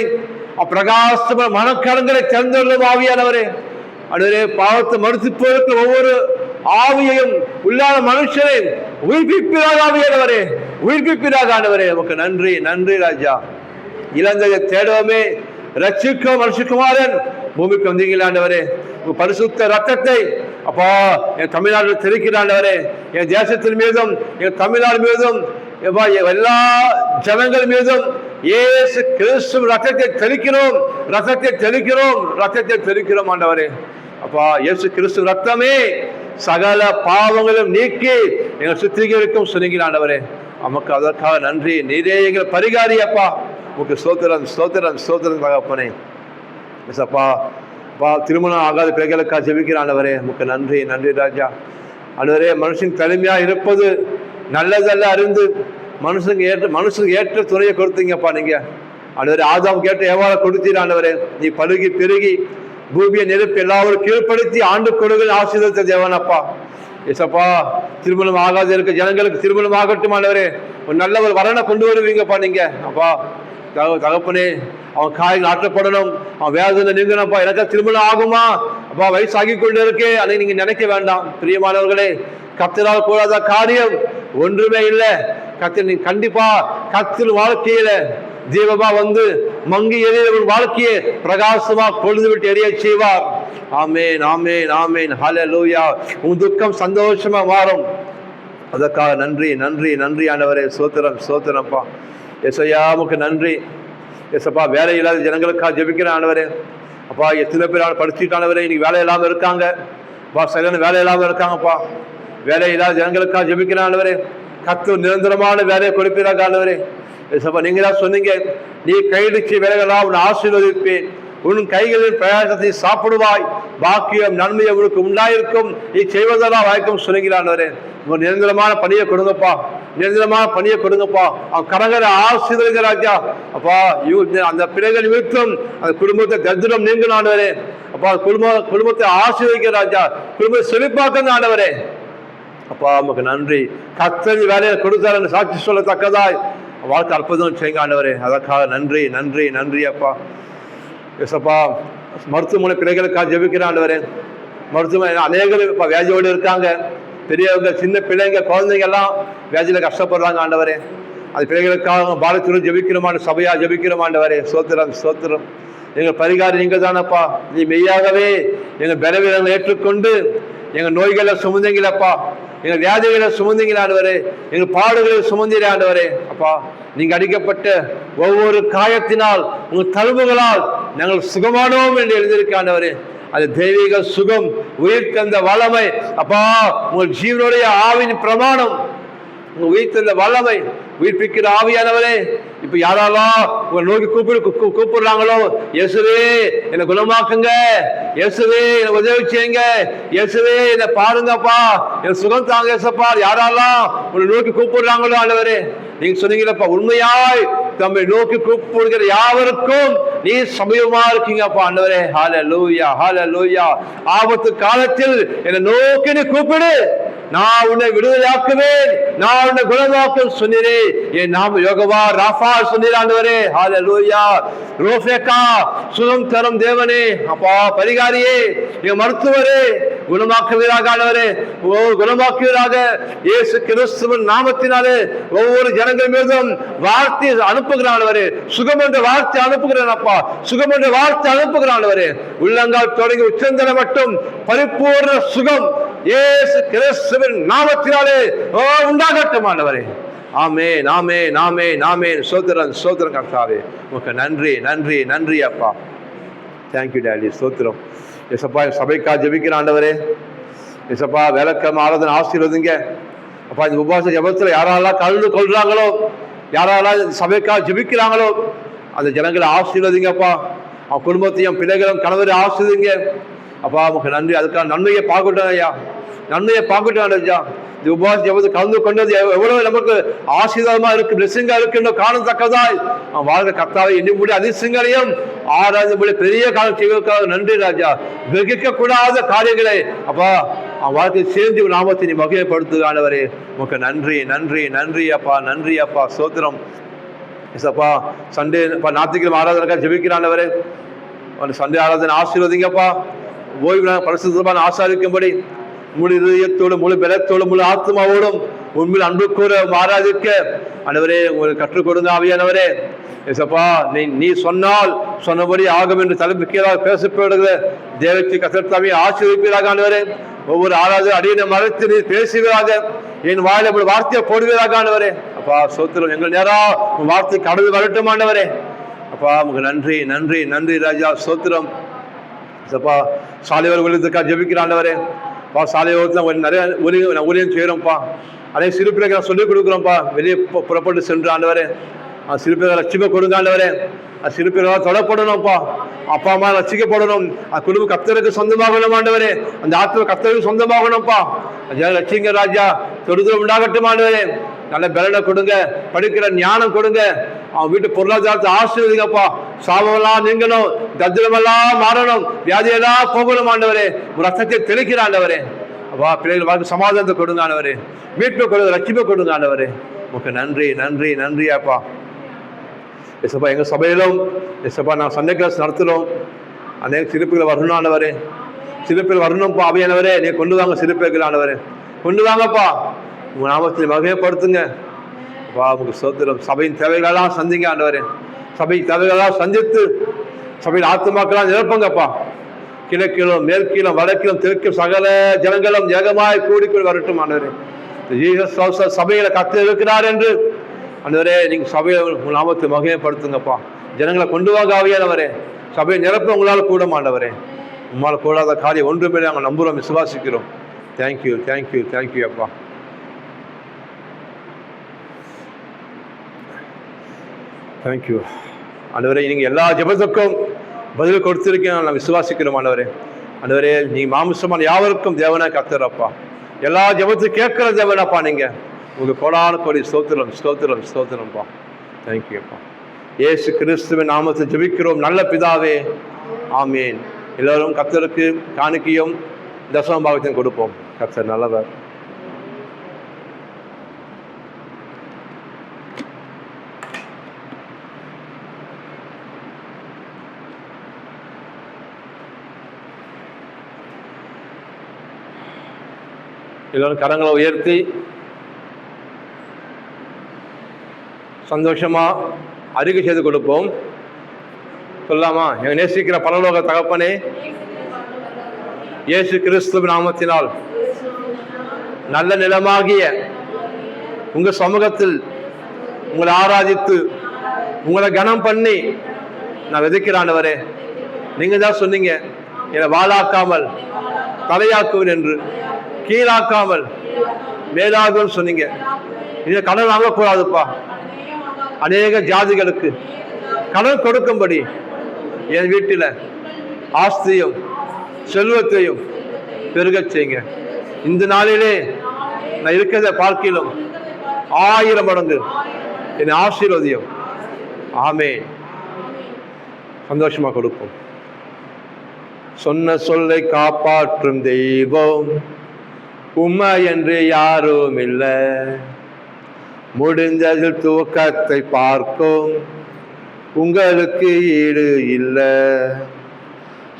C: அப்பிரகாசமான மனக்கலங்களை திறந்துள்ள ஆவியானவரே. ஆண்டவரே பாவத்தை மறுத்து போயிருக்கிற ஒவ்வொரு ஆவியையும் உள்ளான மனுஷனை உயிர்ப்பிப்பீராக ஆவியானவரே, உயிர்ப்பிப்பீராக ஆண்டவரே. உமக்கு நன்றி நன்றி ராஜா. இழந்ததை தேடுவோமே, ரட்சிக்க மனுஷகுமாரன் பூமிக்கு வந்தீங்களா ஆண்டவரே. உங்க பரிசுத்த ரத்தத்தை அப்பா என் தமிழ்நாட்டில் தெளிக்கிற ஆண்டவரே, என் தேசத்தின் மீதும் என் தமிழ்நாடு மீதும் எல்லா ஜனங்கள் மீதும் இயேசு கிறிஸ்து ரத்தத்தை தெளிக்கிறோம், ரத்தத்தை தெளிக்கிறோம், ரத்தத்தை தெளிக்கிறோம் ஆண்டவரே. அப்பா இயேசு கிறிஸ்து ரத்தமே சகல பாவங்களும் நீக்கி எங்கள் சுத்திகரிக்கும் சொன்னீங்க ஆண்டவரே. நமக்கு அதற்காக நன்றி. நீரே எங்கள் பரிகாரி அப்பா. உங்க ஸ்தோத்திரம் ஸ்தோத்திரம் ஸ்தோத்திரம் தகப்பனே. அப்பா அப்பா திருமணம் ஆகாத பிள்ளைகளுக்காக ஜெபிக்கிற ஆண்டவரே. உமக்கு நன்றி நன்றி ராஜா. ஆண்டவரே மனுஷன் தனிமையா இருப்பது நல்லதல்ல அறிந்து மனுஷனுக்கு ஏற்ற துணையை கொடுத்தீங்கப்பா நீங்க ஆண்டவரே. ஆதாம் கேட்ட எவ்வாறு கொடுத்தீர் ஆண்டவரே. நீ பழுகி பெருகி பூமியை நெருப்பு எல்லாரும் கீழ்ப்படுத்தி ஆண்டு கொடுகள் ஆசீர்வதித்த தேவனப்பா. எஸ்அப்பா திருமணம் ஆகாத இருக்க ஜனங்களுக்கு திருமணம் ஆகட்டும் ஆண்டவரே. ஒரு நல்ல ஒரு வரனை கொண்டு வருவீங்கப்பா நீங்க அப்பா. தகப்பனே அவன் காய்கள் ஆற்றப்படணும், அவன் வேதனை நீங்கணும்ப்பா. எனக்கா திருமணம் ஆகுமா அப்பா, வயசாகி கொண்டு இருக்கே அதை நீங்க நினைக்க வேண்டாம். பிரியமானவர்களே, கர்த்தரால் கூடாத காரியம் ஒன்றுமே இல்லை. கர்த்தர் நீ கண்டிப்பா கர்த்தர் வாழ்க்கையில தீபமா வந்து மங்கி எறிய வாழ்க்கையை பிரகாசமா கொழுந்து விட்டு எரிய செய்வார். ஆமேன் ஆமேன் ஆமேன் ஹல்லேலூயா. உன் துக்கம் சந்தோஷமா மாறும். அதற்காக நன்றி நன்றி நன்றி ஆண்டவரே. ஸ்தோத்திரம் ஸ்தோத்திரம்ப்பா. எஸ்ஐயா உமக்கு நன்றி. எஸ்அப்பா வேலை இல்லாத ஜனங்களுக்காக ஜெபிக்கிறேன் ஆண்டவரே. அப்பா எத்தனை பேர் படிச்சுட்டு ஆண்டவரே இன்னைக்கு வேலை இல்லாமல் இருக்காங்க அப்பா, சரியான வேலை இல்லாமல் இருக்காங்கப்பா. வேலை இல்லாத ஜனங்களுக்காக ஜெபிக்கிறேன் ஆண்டவரே. கர்த்தர் நிரந்தரமான வேலையை கொடுப்பீராக ஆண்டவரே. எஸ்அப்பா நீங்க தான் சொன்னீங்க, நீ கையிடுச்சு வேலைகளாக உன்னை ஆசீர்வதிப்பேன், உன் கைகளின் பிரயாசத்தை சாப்பிடுவாய், பாக்கியம் நன்மையை உனக்கு உண்டாயிருக்கும், நீ செய்வதெல்லாம் வாய்க்கும் சொல்லுகிறானவரே. உங்க நிரந்தரமான பணியை கொடுங்கப்பா, நிரந்தரமான பணியை கொடுங்கப்பா. அவன் கரங்களை ஆசீர்வதிங்க ராஜா. அப்பா அந்த பிள்ளைகள் நிமித்தம் அந்த குடும்பத்தை தரித்திரம் நீங்க ஆண்டவரே. அப்பா குடும்பத்தை ஆசீர்வதிக்க ராஜா, குடும்பத்தை செழிப்பாக்க ஆண்டவரே. அப்பா நமக்கு நன்றி. கர்த்தர் வேலையை கொடுத்தாரு சாட்சி சொல்லத்தக்கதாய் வாழ்க்கை அற்புதம் செய்யுங்க ஆண்டவரே. அதற்காக நன்றி நன்றி நன்றி அப்பா. எஸ்அப்பா மருத்துவமனை பிள்ளைகளுக்காக ஜெபிக்கிற ஆண்டவரே. மருத்துவமனை அநேகர் இப்போ வியாதியோடு இருக்காங்க. பெரியவங்க சின்ன பிள்ளைங்க குழந்தைங்க எல்லாம் வியாதியில் கஷ்டப்படுறாங்க ஆண்டவரே. அந்த பிள்ளைகளுக்காக பாலத்தூர் ஜெபிக்கிறோமான சபையா ஜெபிக்கிறோம் ஆண்டவரே. ஸ்தோத்திரம் ஸ்தோத்திரம். எங்கள் பரிகாரம் நீங்க தானப்பா. நீ மெய்யாகவே எங்கள் பலவீனங்களை ஏற்றுக்கொண்டு எங்கள் நோய்களை சுமந்தீங்களப்பா, எங்கள் வியாதிகளை சுமந்தீங்களா ஆண்டவரே, எங்கள் பாடுகளை சுமந்தீரே ஆண்டவரே. அப்பா நீங்க அடிக்கப்பட்ட ஒவ்வொரு காயத்தினால் உங்கள் தழும்புகளால் நாங்கள் சுகமானோம் என்று எழுதியிருக்க ஆண்டவரே. அது தெய்வீக சுகம், உயிர் தந்த வல்லமை அப்பா, உங்கள் ஜீவனுடைய ஆவின் பிரமாணம், உங்க உயிர் தந்த வல்லமை, உயிர்ப்பிக்கிற ஆவியானவரே. இப்ப யாரெல்லாம் உங்களை நோக்கி கூப்பிடுறாங்களோ, இயேசுவே என்னை குணமாக்குங்க, இயேசுவே என்னை உதவி செய்யுங்க, இயேசுவே என்னை பாருங்கப்பா, என் சுகம் தாங்க இயேசப்பா, யாரெல்லாம் உங்களை நோக்கி கூப்பிடுறாங்களோ ஆண்டவரே, நீங்க சொன்னீங்களப்பா, உண்மையாய் தம்மை நோக்கி கூப்பிடுகிற யாவருக்கும் நீ சமயமா இருக்கீங்கப்பா ஆண்டவரே. ஹல்லேலூயா, ஹல்லேலூயா. ஆபத்து காலத்தில் என்னை நோக்கி நீ கூப்பிடு, நான் உன்னை விடுதலையாக்குவேன், நான் உன்னை குணமாக்கும் சொன்னீரே. என் நாம யோகவா ராஃபா சொன்னீர் ஆண்டவரே. ஹல்லேலூயா. ரோஃபேக்கா, சுகம் தரும் தேவனே, அப்பா பரிகாரியே, என் மருத்துவரே, குணமாக்குவீராக ஆண்டவரே, குணமாக்குவீராக இயேசு கிறிஸ்துவின் நாமத்தினாலே ஒவ்வொரு ஜனங்கள் மீதும் வார்த்தை அனுப்புகிறான் ஆண்டவரே. சுகம் என்ற வார்த்தை அனுப்புகிறேன் அப்பா, சுகம் என்ற வார்த்தை அனுப்புகிறான் ஆண்டவரே. உள்ளங்கால் தொடங்கி உச்சந்தலை மட்டும் பரிபூர்ண சுகம் இயேசு கிறிஸ்துவின் நாமத்தினாலே உண்டாகட்டும் ஆண்டவரே. ஆமென், ஆமென், ஆமென், ஆமென். சோத்திரம், சோத்திரம் கர்த்தாவே, உமக்கு நன்றி, நன்றி, நன்றி அப்பா. தேங்க்யூ டாடி, சோத்திரம். எசப்பா சபைக்கா ஜெபிக்கிற ஆண்டவரே, எசப்பா விளக்கம் ஆராதனை ஆசீர்வதிங்க அப்பா. இந்த உபவாச ஜெபத்தில் யாரெல்லாம் கலந்து கொள்றாங்களோ, யாரெல்லாம் சபைக்கா ஜெபிக்கிறாங்களோ, அந்த ஜனங்களை ஆசீர்வதிங்கப்பா. அவன் குடும்பத்தையும் பிள்ளைகளும் கணவரை ஆசீர்வதிங்க அப்பா. உமக்கு நன்றி. அதுக்கான நன்மையை பார்க்கட்டும் ஐயா, நன்மையை பார்க்கட்டும் ஐயா. இந்த உபவாச ஜெபத்தை கலந்து கொண்டது எவ்வளவு நமக்கு ஆசீர்வாதமா இருக்கு, பிளெஸிங்கா இருக்கு காணத்தக்கதாய் அவன் வாழ்க்கை கர்த்தாவை எண்ணி முடிய அதிசயங்களையும் ஆராய்ந்து பெரிய காலம் செய்வதற்காக நன்றி ராஜா. கிரகிக்க கூடாத காரியங்களை அப்பா அவன் வாழ்க்கை சேர்ந்து நாமத்தை நீ மகிமைப்படுத்து ஆண்டவரே. உமக்கு நன்றி, நன்றி, நன்றி அப்பா, நன்றி அப்பா, சோத்திரம். அப்பா சண்டே ஞாயிற்றுக்கிழமை ஆராதனைக்காக ஜெபிக்கிறாண்டவரே, சண்டே ஆராதனை ஆசீர்வதிங்கப்பா. ஓய்வு நாள் பரிசுத்தமான ஆசாரிக்கும்படி முழு இதயத்தோடு, முழு பலத்தோடு, முழு ஆத்மாவோடும் உண்மையில் அன்பு கூற ஆராதிக்க ஆண்டவரே உங்களுக்கு கற்றுக் கொடுங்க ஆவியானவரே. ஏசப்பா நீ சொன்னால் சொன்னபடி ஆகும் என்று தலைமையாக பேசப்படுகிற தேவத்தை கசத்தாமே ஆசீர்வதிப்பீராக ஆண்டவரே. ஒவ்வொரு ஆராதனை அடியினை மறைத்து நீ பேசுவீராக, என் வாயில வார்த்தையை போடுவீராக ஆண்டவரே. அப்பா சோத்திரம், எங்கள் நேரம் உன் வார்த்தை கடவுள் வரட்டும் ஆண்டவரே. அப்பா உங்களுக்கு நன்றி, நன்றி, நன்றி ராஜா, சோத்திரம். அப்பா சாலையோர ஊழியத்துக்காக ஜெபிக்கிறாண்டவரே. பா சாலையோரத்தில் நிறைய ஊழியம் செய்கிறோம்ப்பா. அதே சிறு பிள்ளைகளை சொல்லிக் கொடுக்குறோம்ப்பா. வெளியே புறப்பட்டு சென்று ஆண்டவரே, சிறு பிள்ளைகளை லட்சியமா கொடுங்க ஆண்டவரே. சிறு பிள்ளைகளால் தொடப்படணும்ப்பா. அப்பா அம்மா ரசிக்கப்படணும். குடும்ப கர்த்தருக்கு சொந்தமாகணும் ஆண்டவரே. அந்த ஆத்மா கர்த்தருக்கு சொந்தமாகணும்ப்பா. லட்சியங்க ராஜா, தொடுதல் உண்டாகட்டும் ஆண்டவரே. நல்ல பலனை கொடுங்க, படிக்கிற ஞானம் கொடுங்க. அவன் வீட்டு பொருளாதாரத்தை ஆசீர்வதிங்கப்பா. சாபமெல்லாம் நீங்கணும், தத்திரமெல்லாம் மாறணும், வியாதியெல்லாம் போகணும் ஆண்டவரே. ஒரு ரத்தத்தை தெளிக்கிற ஆண்டவரே. அப்பா பிள்ளைகள் வாழ்க்கை சமாதானத்தை கொடுங்க ஆண்டவரே. மீட்பை கொடுங்க, ரட்சிப்பை கொடுங்க ஆண்டவரே. உங்களுக்கு நன்றி, நன்றி, நன்றி அப்பா. எசப்பா எங்கள் சபையிலும் எசப்பா நான் சண்டே கிளாஸ் நடத்துகிறோம். அநேக சிறுப்புகளை வரணும் ஆண்டவரே. சிறுப்பில் வரணும்ப்பா அவையானவரே. நீ கொண்டு வாங்க சிறுப்பேர்கள் ஆண்டவரே, கொண்டு வாங்கப்பா. உங்க நாமத்தை மகிமைப்படுத்துங்க அப்பா. உங்களுக்கு சோத்திரம். சபையின் தேவைகளெல்லாம் சந்திங்க ஆண்டவரே. சபை தேவைகளெல்லாம் சந்தித்து சபையின் ஆத்துமாக்கெல்லாம் நிரப்புங்கப்பா. கிழக்கிலும் மேற்கிலும் வடக்கிலும் தெற்கும் சகல ஜனங்களும் ஏகமாய் கூடிக்கொள் வரட்டும் ஆண்டவரே. ஜீசஸ் சபைகளை கத்து இருக்கிறார் என்று ஆண்டவரே நீங்க சபையை உங்கள் நாமத்தை மகிமைப்படுத்துங்கப்பா. ஜனங்களை கொண்டு வாங்க ஆவியானவரே. சபையை நிரப்ப உங்களால் கூட ஆண்டவரே. உங்களால் கூடாத காரியம் ஒன்றுமே நாங்கள் நம்புகிறோம், விசுவாசிக்கிறோம். தேங்க்யூ, தேங்க்யூ, தேங்க்யூ அப்பா. தேங்க்யூ ஆண்டவரே. நீங்கள் எல்லா ஜெபத்துக்கும் பதில் கொடுத்துருக்கீங்க, நான் விசுவாசிக்கிறோம் ஆண்டவரே. ஆண்டவரே நீங்கள் மாமிசமான யாவருக்கும் தேவனா கர்த்தரப்பா. எல்லா ஜெபத்தையும் கேட்குற தேவனாப்பா. நீங்கள் உங்கள் கோடான கோடி ஸ்தோத்திரம், ஸ்தோத்திரம், ஸ்தோத்திரம்ப்பா. தேங்க்யூ அப்பா. இயேசு கிறிஸ்துவின் நாமத்தை ஜெபிக்கிறோம் நல்ல பிதாவே, ஆமீன். எல்லோரும் கர்த்தருக்கு காணிக்கையும் தசம பாகத்தையும் கொடுப்போம். கர்த்தர் நல்லவர். எல்லோரும் கரங்களை உயர்த்தி சந்தோஷமா அறிக்கை செய்து கொடுப்போம். சொல்லாமா? எங்க நேசிக்கிற பரலோக தகப்பனே, இயேசு கிறிஸ்துவின் நாமத்தினால் நல்ல நிலமாகிய உங்க சமூகத்தில் உங்களை ஆராதித்து உங்களை கனம் பண்ணி நான் விதைக்கிறேன் ஆண்டவரே. நீங்க தான் சொன்னீங்க, என்னை வாளாக்காமல் தலையாக்குவேன் என்று, கீழாக்காமல் மேலாகுன்னு சொன்னீங்க. இதை கடன் வாங்கக்கூடாதுப்பா. அநேக ஜாதிகளுக்கு கடன் கொடுக்கும்படி என் வீட்டில் ஆஸ்தியும் செல்வத்தையும் பெருகச் செய்யுங்க. இந்த நாளிலே நான் இருக்கிறத பார்க்கிலும் 1000 மடங்கு என் ஆசீர்வதியும். ஆமென். சந்தோஷமா கொடுப்போம். சொன்ன சொல்லை காப்பாற்றும் தெய்வம் உம்மை என்று யாரும் இல்லை. முடிந்ததில் துவக்கத்தை பார்க்கும் உங்களுக்கு ஈடு இல்லை.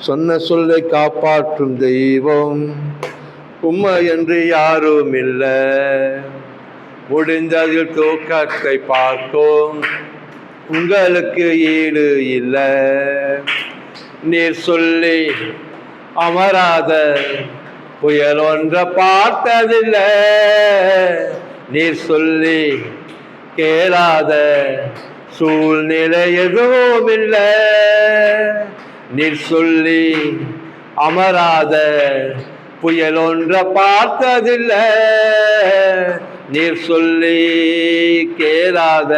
C: சொன்ன சொல்லை காப்பாற்றும் தெய்வம் உம்மை என்று யாரும் இல்லை. முடிந்ததில் துவக்கத்தை பார்க்கும் உங்களுக்கு ஈடு இல்லை. நீர் சொல்லி அமராத புயல் ஒன்ற பார்த்ததில்லை. நீர் சொல்லி கேளாத சூழ்நிலை எதுவும் இல்லை. நீர் சொல்லி அமராத புயல் ஒன்ற பார்த்ததில்லை. நீர் சொல்லி கேளாத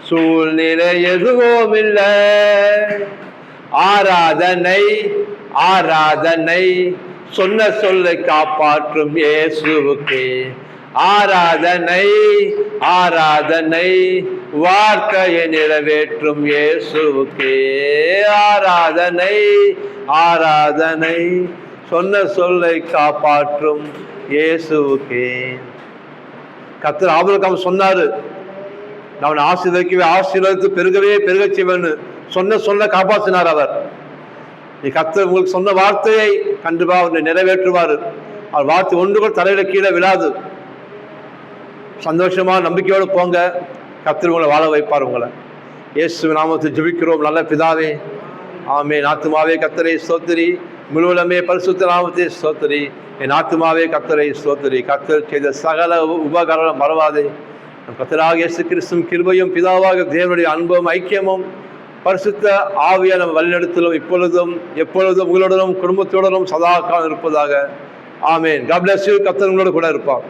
C: சூழ்நிலை எதுவும் இல்லை. ஆராதனை ஆராதனை சொன்ன சொல்லை காப்பாற்றும் இயேசுவுக்கு. ஆராதனை ஆராதனை வார்த்தையை நிறைவேற்றும் இயேசுவுக்கு. ஆராதனை ஆராதனை சொன்ன சொல்லை காப்பாற்றும் இயேசுவுக்கு. கர்த்தர் ஆபிரகாம் சொன்னாரு, நான் ஆசீர்வதிக்கவே ஆசீர்வதித்து பெருகவே பெருகச் செய்வேன்னு சொன்ன காப்பாற்றினார் அவர். நீ கர்த்தர் உங்களுக்கு சொன்ன வார்த்தையை கண்டிப்பா அவர் நிறைவேற்றுவார். அவர் வார்த்தை ஒன்று கூட தலையில கீழே விழாது. சந்தோஷமா நம்பிக்கையோடு போங்க. கர்த்தர் உங்களை வாழ வைப்பார். உங்களை இயேசு நாமத்தில் ஜெபிக்கிறோம் நல்ல பிதாவே. ஆமென். ஆத்துமாவே கர்த்தரை ஸ்தோத்திரி, முழுவதுமே பரிசுத்த நாமத்தை ஸ்தோத்திரி. என் ஆத்துமாவே கர்த்தரை ஸ்தோத்திரி. கர்த்தர் செய்த சகல உபகாரம் மறவாதே. கர்த்தராக இயேசு கிறிஸ்துவின் கிருபையும் பிதாவாக தேவனுடைய அன்பும் ஐக்கியமும் பரிசுத்த ஆவியான வழிநடத்தலும் இப்பொழுதும் எப்பொழுதும் உங்களுடனும் குடும்பத்துடனும் சதா காலம் இருப்பதாக. ஆமென். God bless you. கர்த்தர் உங்களோடு கூட இருப்பார்.